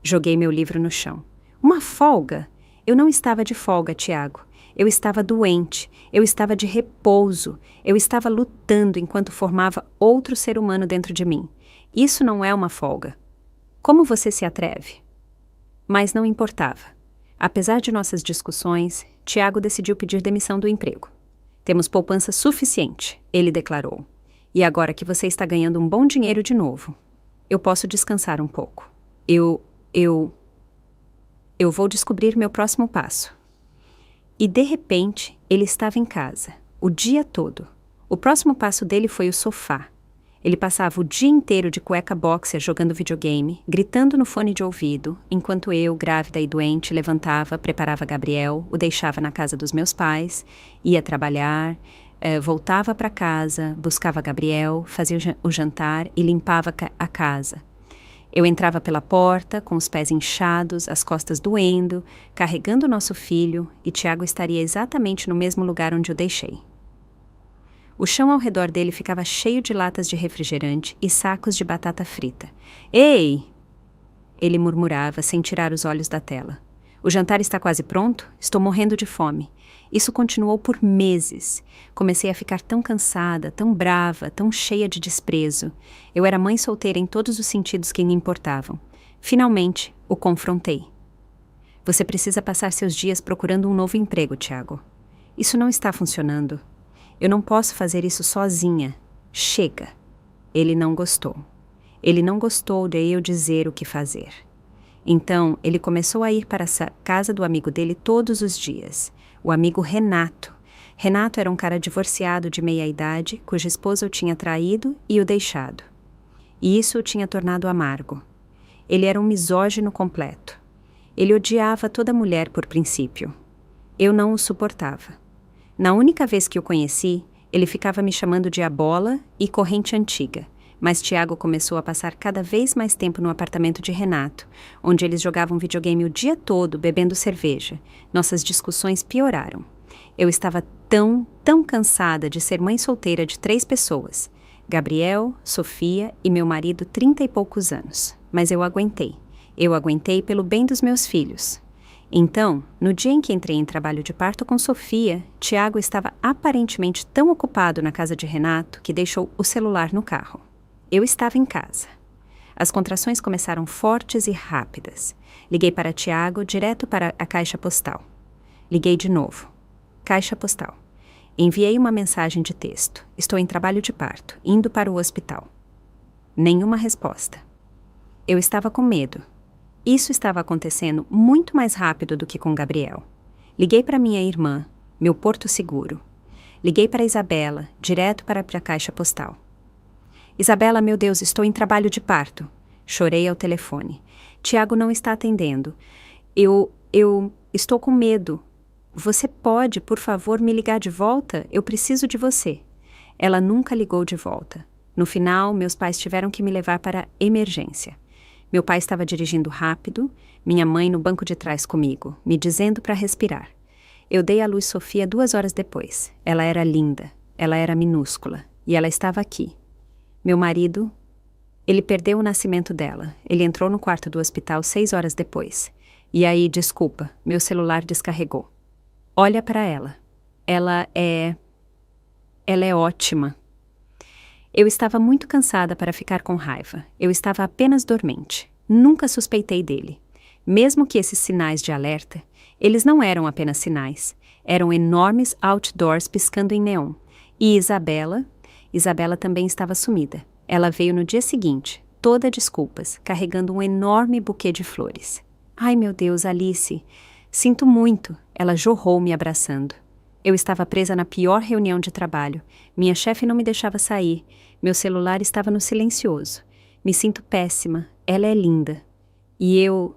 Joguei meu livro no chão. Uma folga? Eu não estava de folga, Tiago. Eu estava doente. Eu estava de repouso. Eu estava lutando enquanto formava outro ser humano dentro de mim. Isso não é uma folga. Como você se atreve? Mas não importava. Apesar de nossas discussões, Tiago decidiu pedir demissão do emprego. Temos poupança suficiente, ele declarou. E agora que você está ganhando um bom dinheiro de novo, eu posso descansar um pouco. Eu vou descobrir meu próximo passo. E de repente, ele estava em casa, o dia todo. O próximo passo dele foi o sofá. Ele passava o dia inteiro de cueca boxer jogando videogame, gritando no fone de ouvido, enquanto eu, grávida e doente, levantava, preparava Gabriel, o deixava na casa dos meus pais, ia trabalhar, voltava para casa, buscava Gabriel, fazia o jantar e limpava a casa. Eu entrava pela porta, com os pés inchados, as costas doendo, carregando o nosso filho, e Tiago estaria exatamente no mesmo lugar onde o deixei. O chão ao redor dele ficava cheio de latas de refrigerante e sacos de batata frita. Ei! Ele murmurava, sem tirar os olhos da tela. O jantar está quase pronto? Estou morrendo de fome. Isso continuou por meses. Comecei a ficar tão cansada, tão brava, tão cheia de desprezo. Eu era mãe solteira em todos os sentidos que me importavam. Finalmente, o confrontei. Você precisa passar seus dias procurando um novo emprego, Tiago. Isso não está funcionando. Eu não posso fazer isso sozinha. Chega. Ele não gostou. Ele não gostou de eu dizer o que fazer. Então, ele começou a ir para a casa do amigo dele todos os dias. O amigo Renato. Renato era um cara divorciado de meia-idade, cuja esposa o tinha traído e o deixado. E isso o tinha tornado amargo. Ele era um misógino completo. Ele odiava toda mulher por princípio. Eu não o suportava. Na única vez que o conheci, ele ficava me chamando de abola e corrente antiga. Mas Tiago começou a passar cada vez mais tempo no apartamento de Renato, onde eles jogavam videogame o dia todo, bebendo cerveja. Nossas discussões pioraram. Eu estava tão cansada de ser mãe solteira de 3 pessoas. Gabriel, Sofia e meu marido 30 e poucos anos. Mas eu aguentei. Eu aguentei pelo bem dos meus filhos. Então, no dia em que entrei em trabalho de parto com Sofia, Tiago estava aparentemente tão ocupado na casa de Renato que deixou o celular no carro. Eu estava em casa. As contrações começaram fortes e rápidas. Liguei para Tiago direto para a caixa postal. Liguei de novo. Caixa postal. Enviei uma mensagem de texto. Estou em trabalho de parto, indo para o hospital. Nenhuma resposta. Eu estava com medo. Isso estava acontecendo muito mais rápido do que com Gabriel. Liguei para minha irmã, meu porto seguro. Liguei para Isabela, direto para a caixa postal. Isabela, meu Deus, estou em trabalho de parto. Chorei ao telefone. Tiago não está atendendo. Eu estou com medo. Você pode, por favor, me ligar de volta? Eu preciso de você. Ela nunca ligou de volta. No final, meus pais tiveram que me levar para a emergência. Meu pai estava dirigindo rápido, minha mãe no banco de trás comigo, me dizendo para respirar. Eu dei à luz Sofia 2 horas depois. Ela era linda, ela era minúscula, e ela estava aqui. Meu marido, ele perdeu o nascimento dela. Ele entrou no quarto do hospital 6 horas depois. E aí, desculpa, meu celular descarregou. Olha para ela. Ela é ótima. Eu estava muito cansada para ficar com raiva. Eu estava apenas dormente. Nunca suspeitei dele. Mesmo que esses sinais de alerta, eles não eram apenas sinais. Eram enormes outdoors piscando em neon. E Isabela também estava sumida. Ela veio no dia seguinte, toda desculpas, carregando um enorme buquê de flores. Ai, meu Deus, Alice. Sinto muito. Ela jorrou me abraçando. Eu estava presa na pior reunião de trabalho. Minha chefe não me deixava sair. Meu celular estava no silencioso. Me sinto péssima. Ela é linda. E eu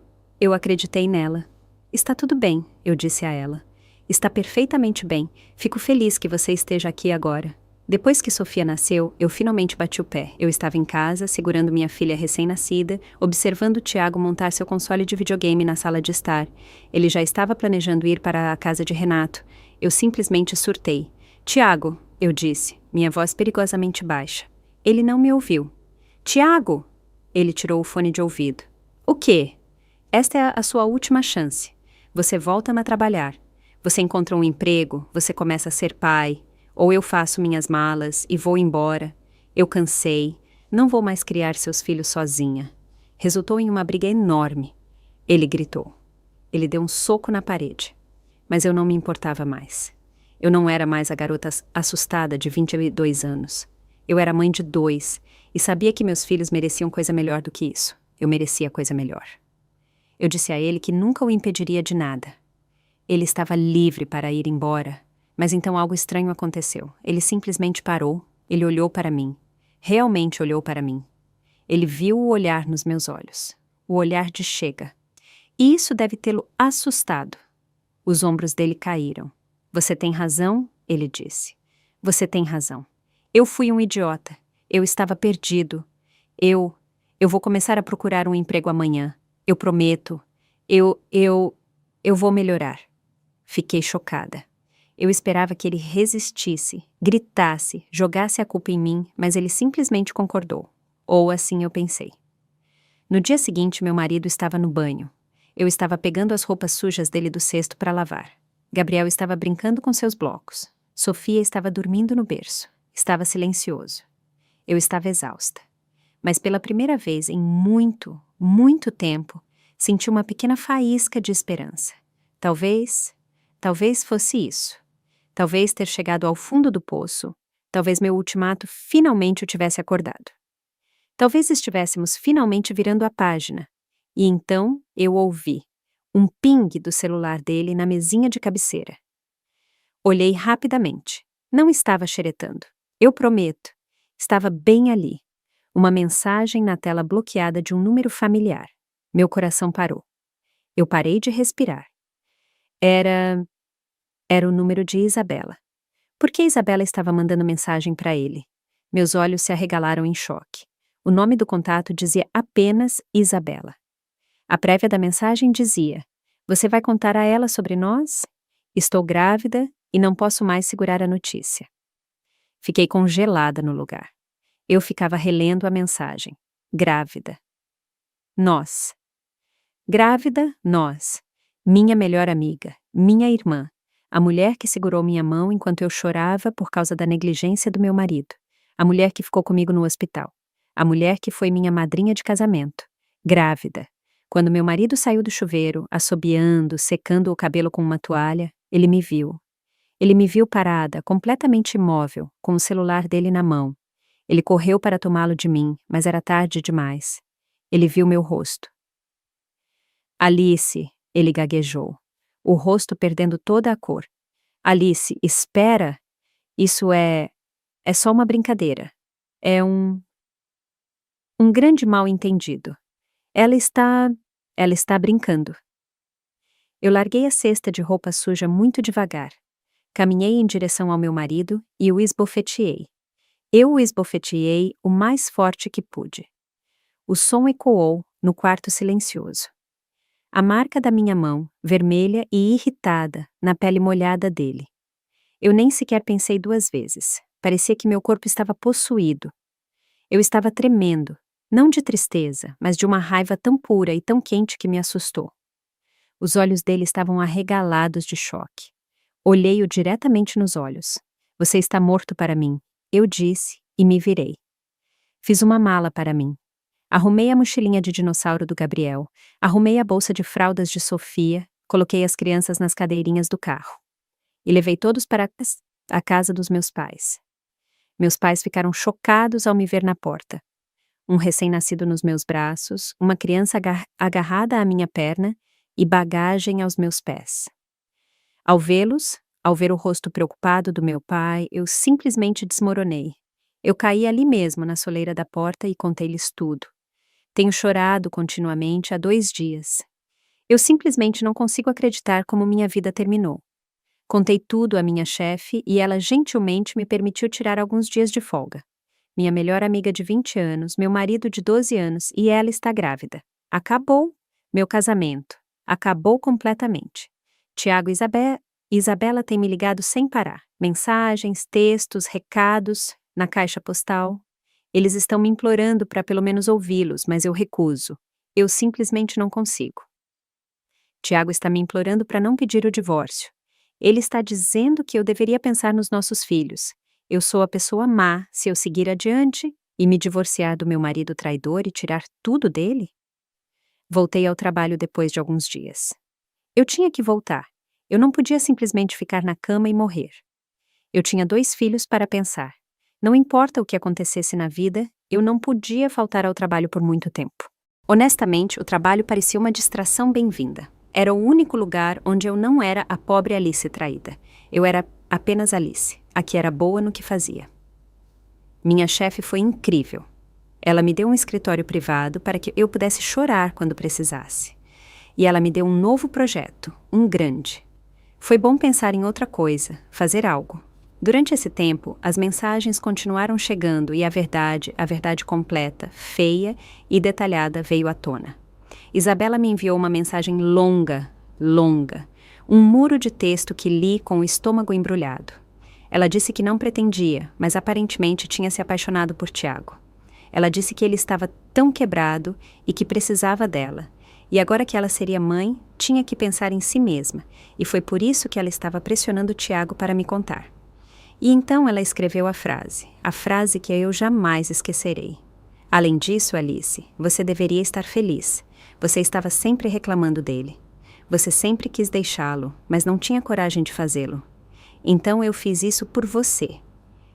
acreditei nela. Está tudo bem, eu disse a ela. Está perfeitamente bem. Fico feliz que você esteja aqui agora. Depois que Sofia nasceu, eu finalmente bati o pé. Eu estava em casa, segurando minha filha recém-nascida, observando Tiago montar seu console de videogame na sala de estar. Ele já estava planejando ir para a casa de Renato. Eu simplesmente surtei. Tiago, eu disse, minha voz perigosamente baixa. Ele não me ouviu. Tiago! Ele tirou o fone de ouvido. O quê? Esta é a sua última chance. Você volta a trabalhar. Você encontra um emprego, você começa a ser pai. Ou eu faço minhas malas e vou embora. Eu cansei. Não vou mais criar seus filhos sozinha. Resultou em uma briga enorme. Ele gritou. Ele deu um soco na parede. Mas eu não me importava mais. Eu não era mais a garota assustada de 22 anos. Eu era mãe de 2 e sabia que meus filhos mereciam coisa melhor do que isso. Eu merecia coisa melhor. Eu disse a ele que nunca o impediria de nada. Ele estava livre para ir embora, mas então algo estranho aconteceu. Ele simplesmente parou, ele olhou para mim. Realmente olhou para mim. Ele viu o olhar nos meus olhos. O olhar de chega. E isso deve tê-lo assustado. Os ombros dele caíram. Você tem razão, ele disse. Você tem razão. Eu fui um idiota. Eu estava perdido. Eu vou começar a procurar um emprego amanhã. Eu prometo. Eu vou melhorar. Fiquei chocada. Eu esperava que ele resistisse, gritasse, jogasse a culpa em mim, mas ele simplesmente concordou. Ou assim eu pensei. No dia seguinte, meu marido estava no banho. Eu estava pegando as roupas sujas dele do cesto para lavar. Gabriel estava brincando com seus blocos. Sofia estava dormindo no berço. Estava silencioso. Eu estava exausta. Mas pela primeira vez em muito, muito tempo, senti uma pequena faísca de esperança. Talvez fosse isso. Talvez ter chegado ao fundo do poço. Talvez meu ultimato finalmente o tivesse acordado. Talvez estivéssemos finalmente virando a página. E então eu ouvi um ping do celular dele na mesinha de cabeceira. Olhei rapidamente. Não estava xeretando. Eu prometo. Estava bem ali. Uma mensagem na tela bloqueada de um número familiar. Meu coração parou. Eu parei de respirar. Era o número de Isabela. Por que Isabela estava mandando mensagem para ele? Meus olhos se arregalaram em choque. O nome do contato dizia apenas Isabela. A prévia da mensagem dizia: você vai contar a ela sobre nós? Estou grávida e não posso mais segurar a notícia. Fiquei congelada no lugar. Eu ficava relendo a mensagem. Grávida. Nós. Grávida, nós. Minha melhor amiga, minha irmã, a mulher que segurou minha mão enquanto eu chorava por causa da negligência do meu marido, a mulher que ficou comigo no hospital, a mulher que foi minha madrinha de casamento. Grávida. Quando meu marido saiu do chuveiro, assobiando, secando o cabelo com uma toalha, ele me viu. Ele me viu parada, completamente imóvel, com o celular dele na mão. Ele correu para tomá-lo de mim, mas era tarde demais. Ele viu meu rosto. Alice, ele gaguejou, o rosto perdendo toda a cor. Alice, espera! Isso é só uma brincadeira. É um grande mal-entendido. Ela está brincando. Eu larguei a cesta de roupa suja muito devagar. Caminhei em direção ao meu marido e o esbofeteei. Eu o esbofeteei o mais forte que pude. O som ecoou no quarto silencioso. A marca da minha mão, vermelha e irritada, na pele molhada dele. Eu nem sequer pensei duas vezes. Parecia que meu corpo estava possuído. Eu estava tremendo, não de tristeza, mas de uma raiva tão pura e tão quente que me assustou. Os olhos dele estavam arregalados de choque. Olhei-o diretamente nos olhos. Você está morto para mim, eu disse e me virei. Fiz uma mala para mim. Arrumei a mochilinha de dinossauro do Gabriel, arrumei a bolsa de fraldas de Sofia, coloquei as crianças nas cadeirinhas do carro. E levei todos para a casa dos meus pais. Meus pais ficaram chocados ao me ver na porta. Um recém-nascido nos meus braços, uma criança agarrada à minha perna e bagagem aos meus pés. Ao vê-los, ao ver o rosto preocupado do meu pai, eu simplesmente desmoronei. Eu caí ali mesmo na soleira da porta e contei-lhes tudo. Tenho chorado continuamente há 2 dias. Eu simplesmente não consigo acreditar como minha vida terminou. Contei tudo à minha chefe e ela gentilmente me permitiu tirar alguns dias de folga. Minha melhor amiga de 20 anos, meu marido de 12 anos e ela está grávida. Acabou meu casamento. Acabou completamente. Tiago e Isabela têm me ligado sem parar. Mensagens, textos, recados, na caixa postal. Eles estão me implorando para pelo menos ouvi-los, mas eu recuso. Eu simplesmente não consigo. Tiago está me implorando para não pedir o divórcio. Ele está dizendo que eu deveria pensar nos nossos filhos. Eu sou a pessoa má se eu seguir adiante e me divorciar do meu marido traidor e tirar tudo dele? Voltei ao trabalho depois de alguns dias. Eu tinha que voltar. Eu não podia simplesmente ficar na cama e morrer. Eu tinha 2 filhos para pensar. Não importa o que acontecesse na vida, eu não podia faltar ao trabalho por muito tempo. Honestamente, o trabalho parecia uma distração bem-vinda. Era o único lugar onde eu não era a pobre Alice traída. Eu era apenas Alice, a que era boa no que fazia. Minha chefe foi incrível. Ela me deu um escritório privado para que eu pudesse chorar quando precisasse. E ela me deu um novo projeto, um grande. Foi bom pensar em outra coisa, fazer algo. Durante esse tempo, as mensagens continuaram chegando e a verdade completa, feia e detalhada veio à tona. Isabela me enviou uma mensagem longa, um muro de texto que li com o estômago embrulhado. Ela disse que não pretendia, mas aparentemente tinha se apaixonado por Tiago. Ela disse que ele estava tão quebrado e que precisava dela. E agora que ela seria mãe, tinha que pensar em si mesma, e foi por isso que ela estava pressionando Tiago para me contar. E então ela escreveu a frase que eu jamais esquecerei. Além disso, Alice, você deveria estar feliz. Você estava sempre reclamando dele. Você sempre quis deixá-lo, mas não tinha coragem de fazê-lo. Então eu fiz isso por você.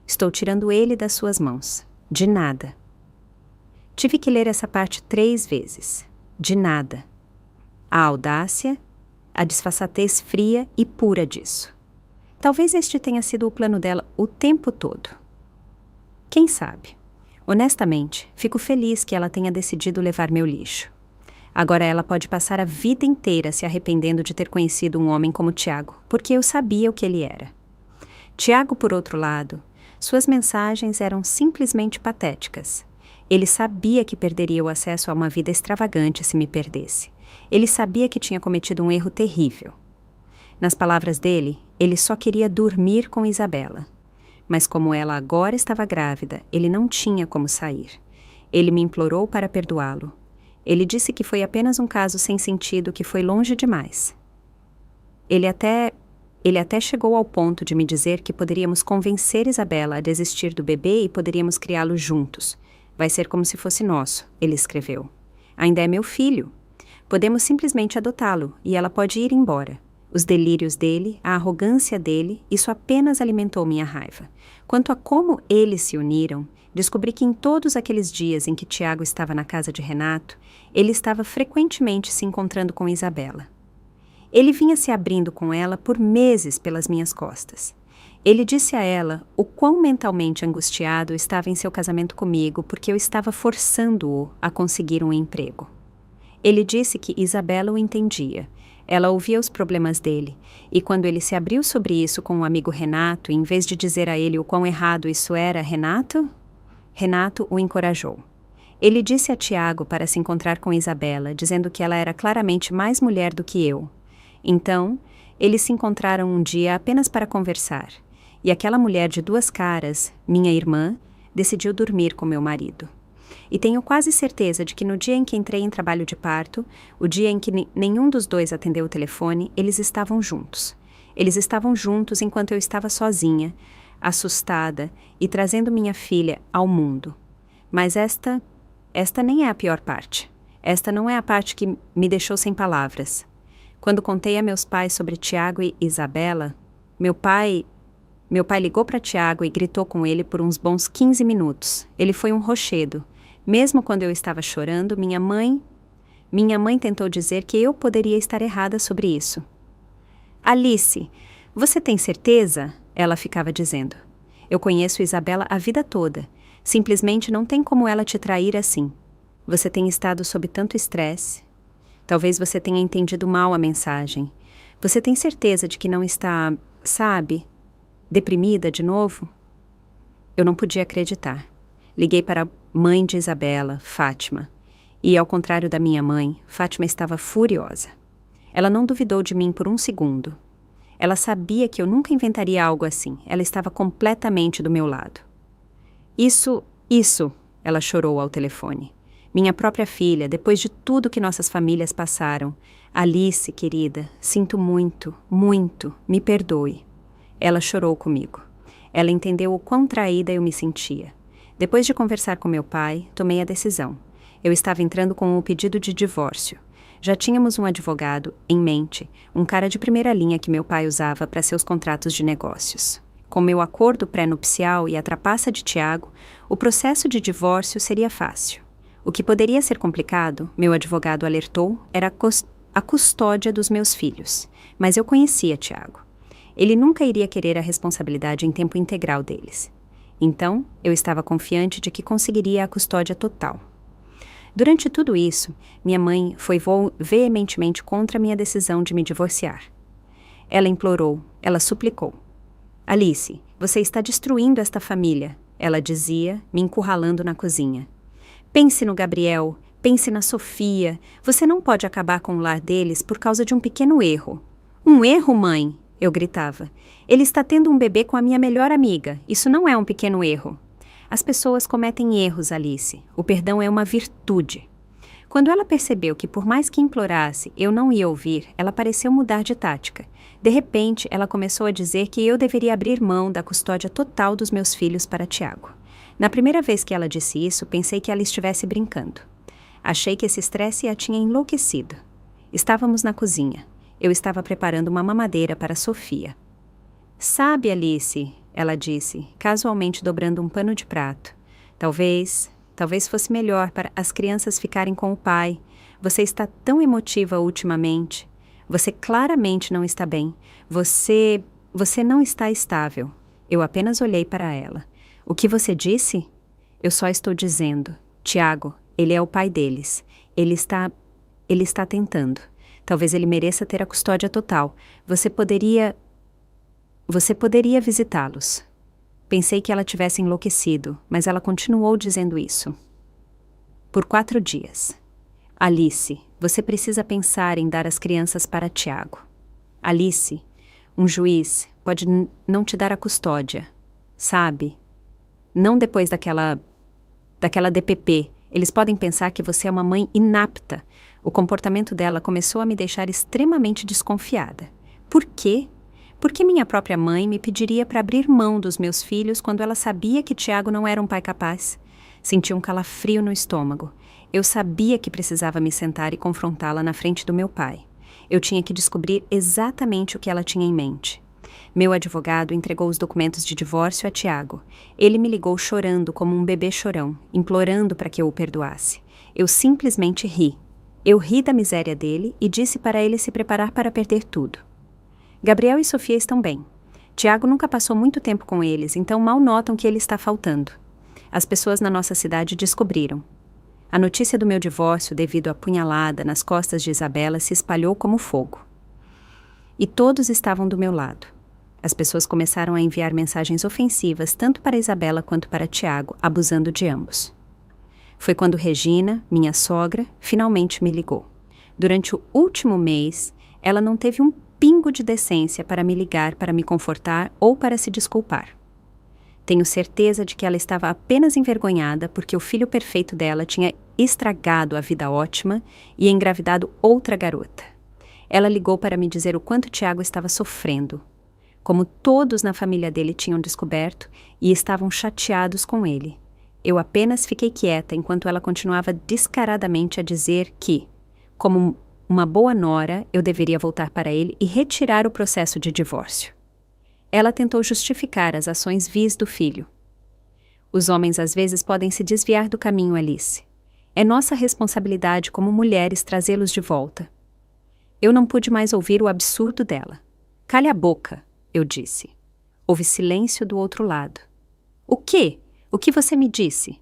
Estou tirando ele das suas mãos. De nada. Tive que ler essa parte 3 vezes. De nada. A audácia, a disfarçatez fria e pura disso. Talvez este tenha sido o plano dela o tempo todo. Quem sabe? Honestamente, fico feliz que ela tenha decidido levar meu lixo. Agora ela pode passar a vida inteira se arrependendo de ter conhecido um homem como Tiago, porque eu sabia o que ele era. Tiago, por outro lado, suas mensagens eram simplesmente patéticas. Ele sabia que perderia o acesso a uma vida extravagante se me perdesse. Ele sabia que tinha cometido um erro terrível. Nas palavras dele, ele só queria dormir com Isabela. Mas como ela agora estava grávida, ele não tinha como sair. Ele me implorou para perdoá-lo. Ele disse que foi apenas um caso sem sentido que foi longe demais. Ele até chegou ao ponto de me dizer que poderíamos convencer Isabela a desistir do bebê e poderíamos criá-lo juntos. Vai ser como se fosse nosso, ele escreveu. Ainda é meu filho. Podemos simplesmente adotá-lo e ela pode ir embora. Os delírios dele, a arrogância dele, isso apenas alimentou minha raiva. Quanto a como eles se uniram, descobri que em todos aqueles dias em que Tiago estava na casa de Renato, ele estava frequentemente se encontrando com Isabela. Ele vinha se abrindo com ela por meses pelas minhas costas. Ele disse a ela o quão mentalmente angustiado estava em seu casamento comigo porque eu estava forçando-o a conseguir um emprego. Ele disse que Isabela o entendia. Ela ouvia os problemas dele, e quando ele se abriu sobre isso com o amigo Renato, em vez de dizer a ele o quão errado isso era, Renato o encorajou. Ele disse a Tiago para se encontrar com Isabela, dizendo que ela era claramente mais mulher do que eu. Então, eles se encontraram um dia apenas para conversar, e aquela mulher de 2 caras, minha irmã, decidiu dormir com meu marido. E tenho quase certeza de que no dia em que entrei em trabalho de parto, o dia em que nenhum dos dois atendeu o telefone, eles estavam juntos. Eles estavam juntos enquanto eu estava sozinha, assustada e trazendo minha filha ao mundo. Mas esta nem é a pior parte. Esta não é a parte que me deixou sem palavras. Quando contei a meus pais sobre Tiago e Isabela, meu pai ligou para Tiago e gritou com ele por uns bons 15 minutos. Ele foi um rochedo. Mesmo quando eu estava chorando, minha mãe tentou dizer que eu poderia estar errada sobre isso. Alice, você tem certeza? Ela ficava dizendo. Eu conheço Isabela a vida toda. Simplesmente não tem como ela te trair assim. Você tem estado sob tanto estresse. Talvez você tenha entendido mal a mensagem. Você tem certeza de que não está, sabe, deprimida de novo? Eu não podia acreditar. Liguei para a mãe de Isabela, Fátima, e, ao contrário da minha mãe, Fátima estava furiosa. Ela não duvidou de mim por um segundo. Ela sabia que eu nunca inventaria algo assim. Ela estava completamente do meu lado. Isso, ela chorou ao telefone. Minha própria filha, depois de tudo que nossas famílias passaram. Alice, querida, sinto muito, me perdoe. Ela chorou comigo. Ela entendeu o quão traída eu me sentia. Depois de conversar com meu pai, tomei a decisão. Eu estava entrando com um pedido de divórcio. Já tínhamos um advogado em mente, um cara de primeira linha que meu pai usava para seus contratos de negócios. Com meu acordo pré-nupcial e a trapaça de Tiago, o processo de divórcio seria fácil. O que poderia ser complicado, meu advogado alertou, era a custódia dos meus filhos, mas eu conhecia Tiago. Ele nunca iria querer a responsabilidade em tempo integral deles. Então, eu estava confiante de que conseguiria a custódia total. Durante tudo isso, minha mãe foi veementemente contra a minha decisão de me divorciar. Ela implorou, ela suplicou. Alice, você está destruindo esta família, ela dizia, me encurralando na cozinha. Pense no Gabriel, pense na Sofia. Você não pode acabar com o lar deles por causa de um pequeno erro. Um erro, mãe? Eu gritava. Ele está tendo um bebê com a minha melhor amiga. Isso não é um pequeno erro. As pessoas cometem erros, Alice. O perdão é uma virtude. Quando ela percebeu que, por mais que implorasse, eu não ia ouvir, ela pareceu mudar de tática. De repente, ela começou a dizer que eu deveria abrir mão da custódia total dos meus filhos para Tiago. Na primeira vez que ela disse isso, pensei que ela estivesse brincando. Achei que esse estresse a tinha enlouquecido. Estávamos na cozinha. Eu estava preparando uma mamadeira para Sofia. Sabe, Alice, ela disse, casualmente dobrando um pano de prato. Talvez fosse melhor para as crianças ficarem com o pai. Você está tão emotiva ultimamente. Você claramente não está bem. Você não está estável. Eu apenas olhei para ela. O que você disse? Eu só estou dizendo. Tiago, ele é o pai deles. Ele está tentando. Talvez ele mereça ter a custódia total. Você poderia visitá-los. Pensei que ela tivesse enlouquecido, mas ela continuou dizendo isso. Por 4 dias. Alice, você precisa pensar em dar as crianças para Tiago. Alice, um juiz pode não te dar a custódia. Sabe? Não depois daquela DPP. Eles podem pensar que você é uma mãe inapta. O comportamento dela começou a me deixar extremamente desconfiada. Por quê? Porque minha própria mãe me pediria para abrir mão dos meus filhos quando ela sabia que Tiago não era um pai capaz. Senti um calafrio no estômago. Eu sabia que precisava me sentar e confrontá-la na frente do meu pai. Eu tinha que descobrir exatamente o que ela tinha em mente. Meu advogado entregou os documentos de divórcio a Tiago. Ele me ligou chorando como um bebê chorão, implorando para que eu o perdoasse. Eu simplesmente ri. Eu ri da miséria dele e disse para ele se preparar para perder tudo. Gabriel e Sofia estão bem. Tiago nunca passou muito tempo com eles, então mal notam que ele está faltando. As pessoas na nossa cidade descobriram. A notícia do meu divórcio devido à punhalada nas costas de Isabela se espalhou como fogo. E todos estavam do meu lado. As pessoas começaram a enviar mensagens ofensivas tanto para Isabela quanto para Tiago, abusando de ambos. Foi quando Regina, minha sogra, finalmente me ligou. Durante o último mês, ela não teve um pingo de decência para me ligar para me confortar ou para se desculpar. Tenho certeza de que ela estava apenas envergonhada porque o filho perfeito dela tinha estragado a vida ótima e engravidado outra garota. Ela ligou para me dizer o quanto Tiago estava sofrendo, como todos na família dele tinham descoberto e estavam chateados com ele. Eu apenas fiquei quieta enquanto ela continuava descaradamente a dizer que, como uma boa nora, eu deveria voltar para ele e retirar o processo de divórcio. Ela tentou justificar as ações vis do filho. Os homens às vezes podem se desviar do caminho, Alice. É nossa responsabilidade como mulheres trazê-los de volta. Eu não pude mais ouvir o absurdo dela. Cale a boca, eu disse. Houve silêncio do outro lado. O quê? O que você me disse?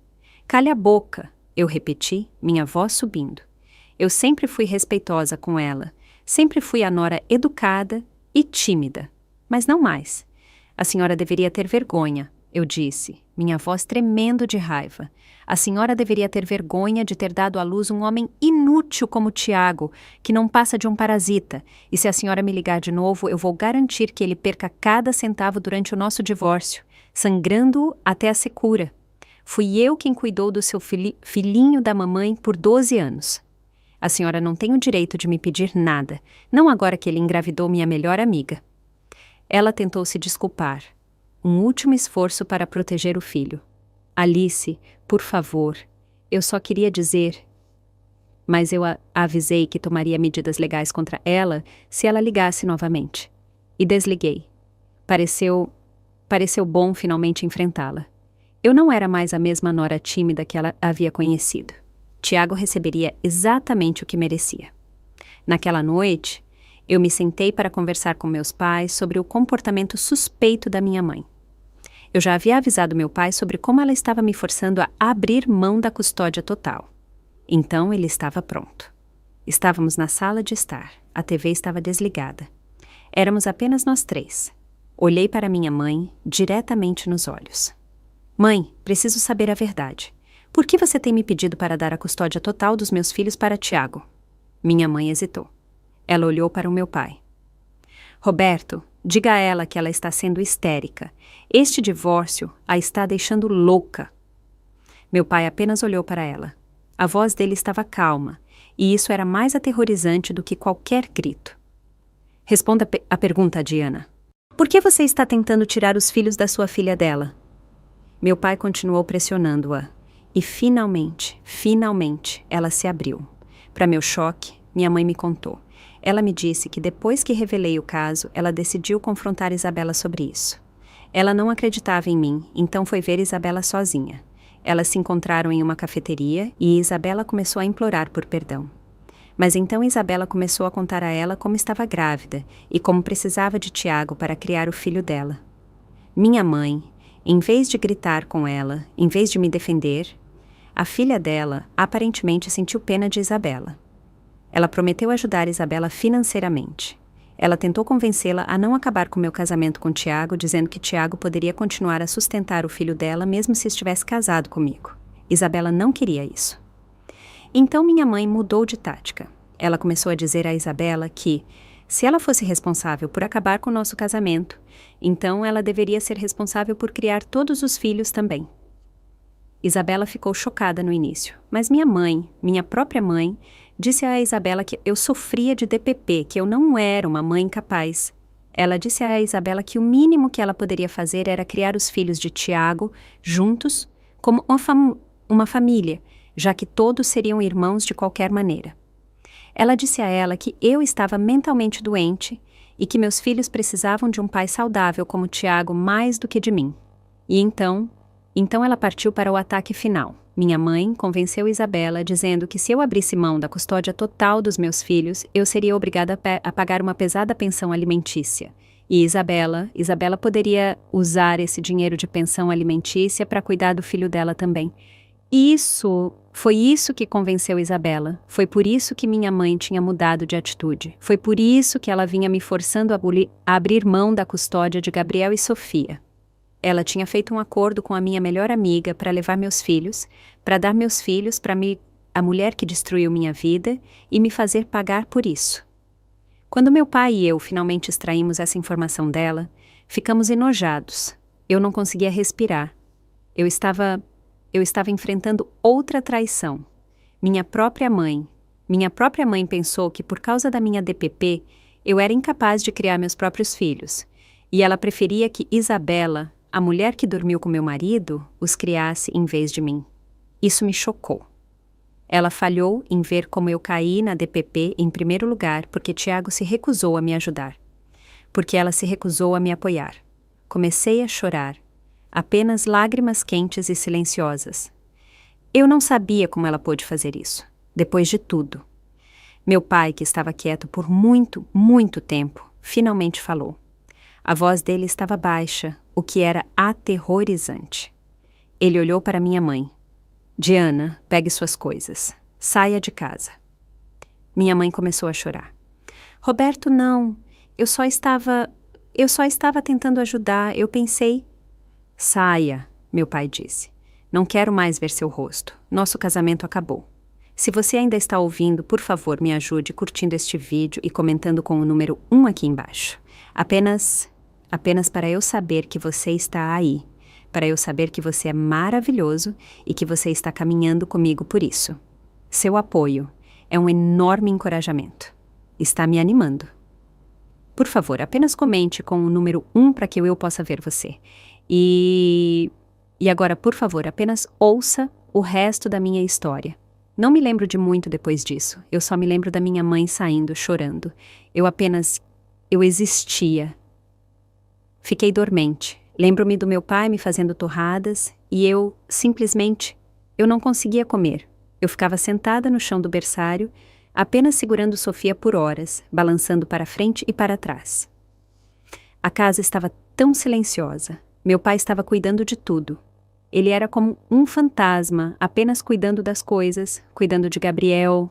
Cale a boca, eu repeti, minha voz subindo. Eu sempre fui respeitosa com ela, sempre fui a nora educada e tímida, mas não mais. A senhora deveria ter vergonha, eu disse, minha voz tremendo de raiva. A senhora deveria ter vergonha de ter dado à luz um homem inútil como Tiago, que não passa de um parasita, e se a senhora me ligar de novo, eu vou garantir que ele perca cada centavo durante o nosso divórcio, sangrando-o até a secura. Fui eu quem cuidou do seu filhinho da mamãe por 12 anos. A senhora não tem o direito de me pedir nada, não agora que ele engravidou minha melhor amiga. Ela tentou se desculpar. Um último esforço para proteger o filho. Alice, por favor, eu só queria dizer... Mas eu a avisei que tomaria medidas legais contra ela se ela ligasse novamente. E desliguei. Pareceu bom finalmente enfrentá-la. Eu não era mais a mesma nora tímida que ela havia conhecido. Tiago receberia exatamente o que merecia. Naquela noite, eu me sentei para conversar com meus pais sobre o comportamento suspeito da minha mãe. Eu já havia avisado meu pai sobre como ela estava me forçando a abrir mão da custódia total. Então ele estava pronto. Estávamos na sala de estar. A TV estava desligada. Éramos apenas nós 3. Olhei para minha mãe diretamente nos olhos. Mãe, preciso saber a verdade. Por que você tem me pedido para dar a custódia total dos meus filhos para Tiago? Minha mãe hesitou. Ela olhou para o meu pai. Roberto, diga a ela que ela está sendo histérica. Este divórcio a está deixando louca. Meu pai apenas olhou para ela. A voz dele estava calma, e isso era mais aterrorizante do que qualquer grito. Responda a pergunta, Diana. Por que você está tentando tirar os filhos da sua filha dela? Meu pai continuou pressionando-a. E finalmente, ela se abriu. Para meu choque, minha mãe me contou. Ela me disse que depois que revelei o caso, ela decidiu confrontar Isabela sobre isso. Ela não acreditava em mim, então foi ver Isabela sozinha. Elas se encontraram em uma cafeteria e Isabela começou a implorar por perdão. Mas então Isabela começou a contar a ela como estava grávida e como precisava de Tiago para criar o filho dela. Minha mãe, em vez de gritar com ela, em vez de me defender, a filha dela aparentemente sentiu pena de Isabela. Ela prometeu ajudar Isabela financeiramente. Ela tentou convencê-la a não acabar com meu casamento com Tiago, dizendo que Tiago poderia continuar a sustentar o filho dela mesmo se estivesse casado comigo. Isabela não queria isso. Então minha mãe mudou de tática. Ela começou a dizer a Isabela que, se ela fosse responsável por acabar com o nosso casamento, então ela deveria ser responsável por criar todos os filhos também. Isabela ficou chocada no início, mas minha própria mãe, disse a Isabela que eu sofria de DPP, que eu não era uma mãe capaz. Ela disse a Isabela que o mínimo que ela poderia fazer era criar os filhos de Tiago juntos, como uma família, já que todos seriam irmãos de qualquer maneira. Ela disse a ela que eu estava mentalmente doente e que meus filhos precisavam de um pai saudável como Tiago mais do que de mim. E então ela partiu para o ataque final. Minha mãe convenceu Isabela dizendo que se eu abrisse mão da custódia total dos meus filhos, eu seria obrigada a pagar uma pesada pensão alimentícia. E Isabela poderia usar esse dinheiro de pensão alimentícia para cuidar do filho dela também. Foi isso que convenceu Isabela. Foi por isso que minha mãe tinha mudado de atitude. Foi por isso que ela vinha me forçando a abrir mão da custódia de Gabriel e Sofia. Ela tinha feito um acordo com a minha melhor amiga para levar meus filhos, para dar meus filhos para a mulher que destruiu minha vida e me fazer pagar por isso. Quando meu pai e eu finalmente extraímos essa informação dela, ficamos enojados. Eu não conseguia respirar. Eu estava enfrentando outra traição. Minha própria mãe pensou que por causa da minha DPP, eu era incapaz de criar meus próprios filhos. E ela preferia que Isabela, a mulher que dormiu com meu marido, os criasse em vez de mim. Isso me chocou. Ela falhou em ver como eu caí na DPP em primeiro lugar porque Tiago se recusou a me ajudar. Porque ela se recusou a me apoiar. Comecei a chorar. Apenas lágrimas quentes e silenciosas. Eu não sabia como ela pôde fazer isso, depois de tudo. Meu pai, que estava quieto por muito, muito tempo, finalmente falou. A voz dele estava baixa, o que era aterrorizante. Ele olhou para minha mãe. Diana, pegue suas coisas. Saia de casa. Minha mãe começou a chorar. Roberto, não. Eu só estava tentando ajudar. Eu pensei... Saia, meu pai disse. Não quero mais ver seu rosto. Nosso casamento acabou. Se você ainda está ouvindo, por favor, me ajude curtindo este vídeo e comentando com o número 1 aqui embaixo. Apenas para eu saber que você está aí. Para eu saber que você é maravilhoso e que você está caminhando comigo por isso. Seu apoio é um enorme encorajamento. Está me animando. Por favor, apenas comente com o número 1 para que eu possa ver você. E agora, por favor, apenas ouça o resto da minha história. Não me lembro de muito depois disso. Eu só me lembro da minha mãe saindo, chorando. Eu existia. Fiquei dormente. Lembro-me do meu pai me fazendo torradas e eu não conseguia comer. Eu ficava sentada no chão do berçário, apenas segurando Sofia por horas, balançando para frente e para trás. A casa estava tão silenciosa. Meu pai estava cuidando de tudo. Ele era como um fantasma, apenas cuidando das coisas, cuidando de Gabriel,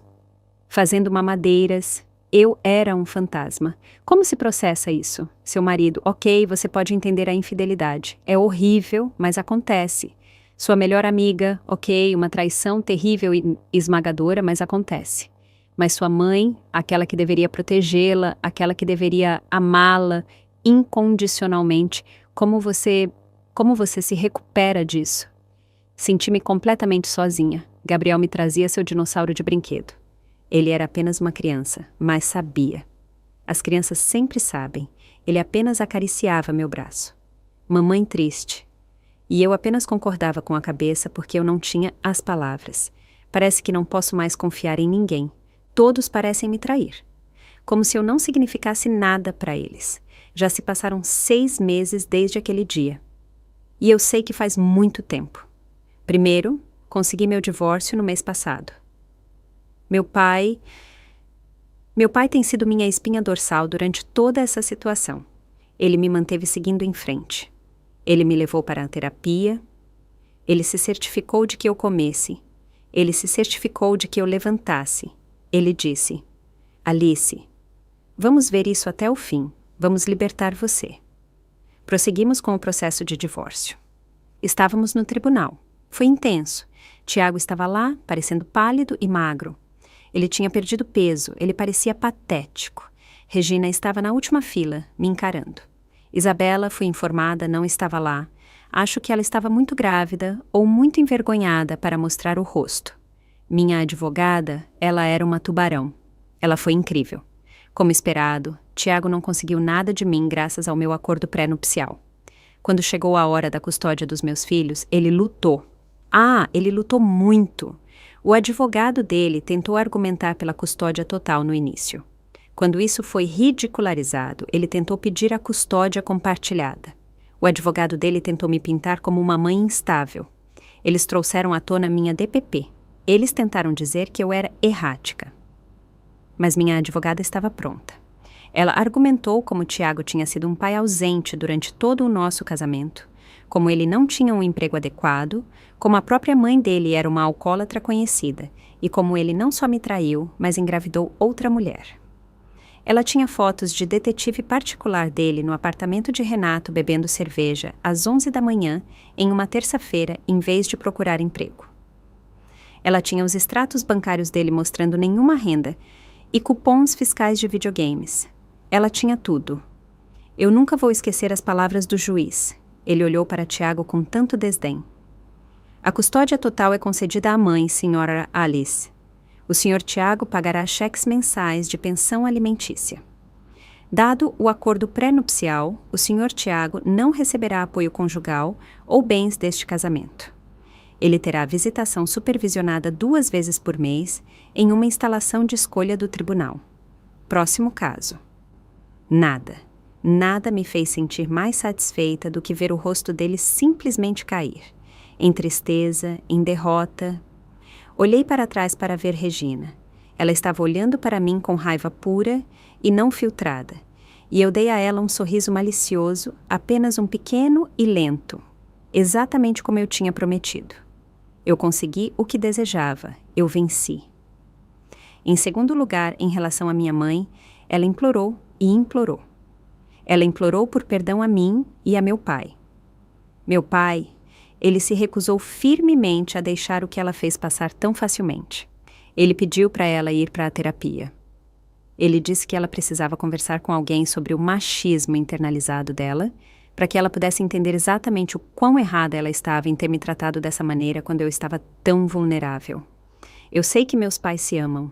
fazendo mamadeiras. Eu era um fantasma. Como se processa isso? Seu marido, ok, você pode entender a infidelidade. É horrível, mas acontece. Sua melhor amiga, ok, uma traição terrível e esmagadora, mas acontece. Mas sua mãe, aquela que deveria protegê-la, aquela que deveria amá-la incondicionalmente, como você se recupera disso? Senti-me completamente sozinha. Gabriel me trazia seu dinossauro de brinquedo. Ele era apenas uma criança, mas sabia. As crianças sempre sabem. Ele apenas acariciava meu braço. Mamãe triste. E eu apenas concordava com a cabeça porque eu não tinha as palavras. Parece que não posso mais confiar em ninguém. Todos parecem me trair. Como se eu não significasse nada para eles. Já se passaram 6 meses desde aquele dia. E eu sei que faz muito tempo. Primeiro, consegui meu divórcio no mês passado. Meu pai tem sido minha espinha dorsal durante toda essa situação. Ele me manteve seguindo em frente. Ele me levou para a terapia. Ele se certificou de que eu comesse. Ele se certificou de que eu levantasse. Ele disse: Alice, vamos ver isso até o fim. Vamos libertar você. Prosseguimos com o processo de divórcio. Estávamos no tribunal. Foi intenso. Tiago estava lá, parecendo pálido e magro. Ele tinha perdido peso, ele parecia patético. Regina estava na última fila, me encarando. Isabela, fui informada, não estava lá. Acho que ela estava muito grávida ou muito envergonhada para mostrar o rosto. Minha advogada, ela era uma tubarão. Ela foi incrível. Como esperado, Tiago não conseguiu nada de mim graças ao meu acordo pré-nupcial. Quando chegou a hora da custódia dos meus filhos, ele lutou. Ele lutou muito. O advogado dele tentou argumentar pela custódia total no início. Quando isso foi ridicularizado, ele tentou pedir a custódia compartilhada. O advogado dele tentou me pintar como uma mãe instável. Eles trouxeram à tona minha DPP. Eles tentaram dizer que eu era errática. Mas minha advogada estava pronta. Ela argumentou como Tiago tinha sido um pai ausente durante todo o nosso casamento, como ele não tinha um emprego adequado, como a própria mãe dele era uma alcoólatra conhecida, e como ele não só me traiu, mas engravidou outra mulher. Ela tinha fotos de detetive particular dele no apartamento de Renato bebendo cerveja às 11 da manhã, em uma terça-feira, em vez de procurar emprego. Ela tinha os extratos bancários dele mostrando nenhuma renda e cupons fiscais de videogames. Ela tinha tudo. Eu nunca vou esquecer as palavras do juiz. Ele olhou para Tiago com tanto desdém. A custódia total é concedida à mãe, senhora Alice. O senhor Tiago pagará cheques mensais de pensão alimentícia. Dado o acordo pré-nupcial, o senhor Tiago não receberá apoio conjugal ou bens deste casamento. Ele terá visitação supervisionada 2 vezes por mês em uma instalação de escolha do tribunal. Próximo caso. Nada me fez sentir mais satisfeita do que ver o rosto dele simplesmente cair, em tristeza, em derrota. Olhei para trás para ver Regina. Ela estava olhando para mim com raiva pura e não filtrada, e eu dei a ela um sorriso malicioso, apenas um pequeno e lento, exatamente como eu tinha prometido. Eu consegui o que desejava, eu venci. Em segundo lugar, em relação à minha mãe, ela implorou e implorou. Ela implorou por perdão a mim e a meu pai. Meu pai, ele se recusou firmemente a deixar o que ela fez passar tão facilmente. Ele pediu para ela ir para a terapia. Ele disse que ela precisava conversar com alguém sobre o machismo internalizado dela, para que ela pudesse entender exatamente o quão errada ela estava em ter me tratado dessa maneira quando eu estava tão vulnerável. Eu sei que meus pais se amam.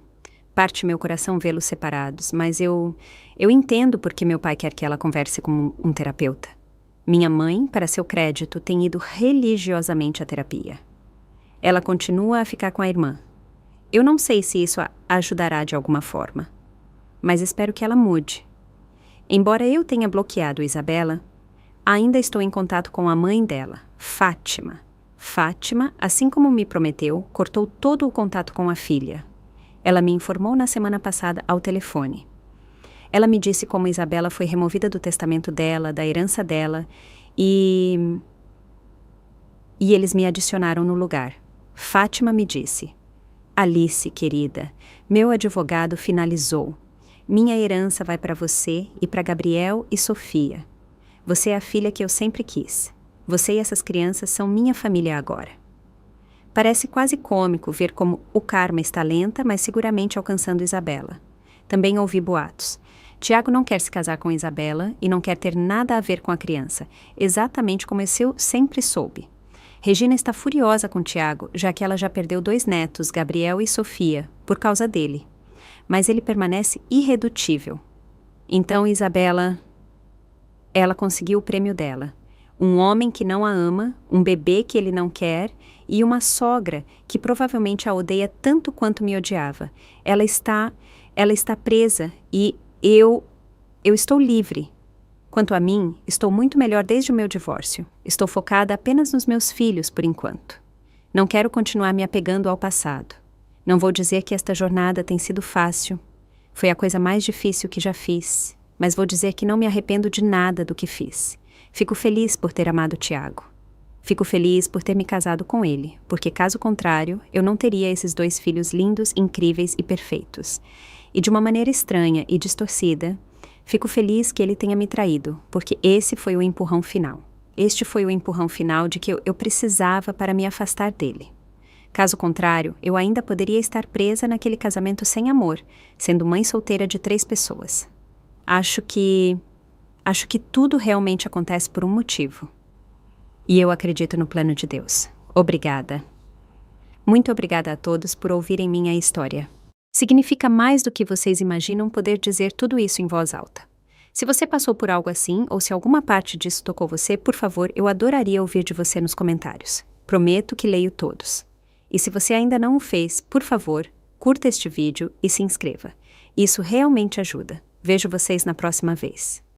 Parte meu coração vê-los separados, mas eu entendo porque meu pai quer que ela converse com um terapeuta. Minha mãe, para seu crédito, tem ido religiosamente à terapia. Ela continua a ficar com a irmã. Eu não sei se isso a ajudará de alguma forma, mas espero que ela mude. Embora eu tenha bloqueado Isabela, ainda estou em contato com a mãe dela, Fátima. Fátima, assim como me prometeu, cortou todo o contato com a filha. Ela me informou na semana passada ao telefone. Ela me disse como Isabela foi removida do testamento dela, da herança dela, e eles me adicionaram no lugar. Fátima me disse: Alice, querida, meu advogado finalizou. Minha herança vai para você e para Gabriel e Sofia. Você é a filha que eu sempre quis. Você e essas crianças são minha família agora. Parece quase cômico ver como o karma está lenta, mas seguramente alcançando Isabela. Também ouvi boatos. Tiago não quer se casar com Isabela e não quer ter nada a ver com a criança, exatamente como eu sempre soube. Regina está furiosa com Tiago, já que ela já perdeu 2 netos, Gabriel e Sofia, por causa dele. Mas ele permanece irredutível. Então Isabela, ela conseguiu o prêmio dela. Um homem que não a ama, um bebê que ele não quer e uma sogra que provavelmente a odeia tanto quanto me odiava. Ela está presa e eu estou livre. Quanto a mim, estou muito melhor desde o meu divórcio. Estou focada apenas nos meus filhos por enquanto. Não quero continuar me apegando ao passado. Não vou dizer que esta jornada tem sido fácil. Foi a coisa mais difícil que já fiz, mas vou dizer que não me arrependo de nada do que fiz. Fico feliz por ter amado Tiago. Fico feliz por ter me casado com ele, porque caso contrário, eu não teria esses 2 filhos lindos, incríveis e perfeitos. E de uma maneira estranha e distorcida, fico feliz que ele tenha me traído, porque esse foi o empurrão final. Este foi o empurrão final de que eu precisava para me afastar dele. Caso contrário, eu ainda poderia estar presa naquele casamento sem amor, sendo mãe solteira de 3 pessoas. Acho que tudo realmente acontece por um motivo. E eu acredito no plano de Deus. Obrigada. Muito obrigada a todos por ouvirem minha história. Significa mais do que vocês imaginam poder dizer tudo isso em voz alta. Se você passou por algo assim, ou se alguma parte disso tocou você, por favor, eu adoraria ouvir de você nos comentários. Prometo que leio todos. E se você ainda não o fez, por favor, curta este vídeo e se inscreva. Isso realmente ajuda. Vejo vocês na próxima vez.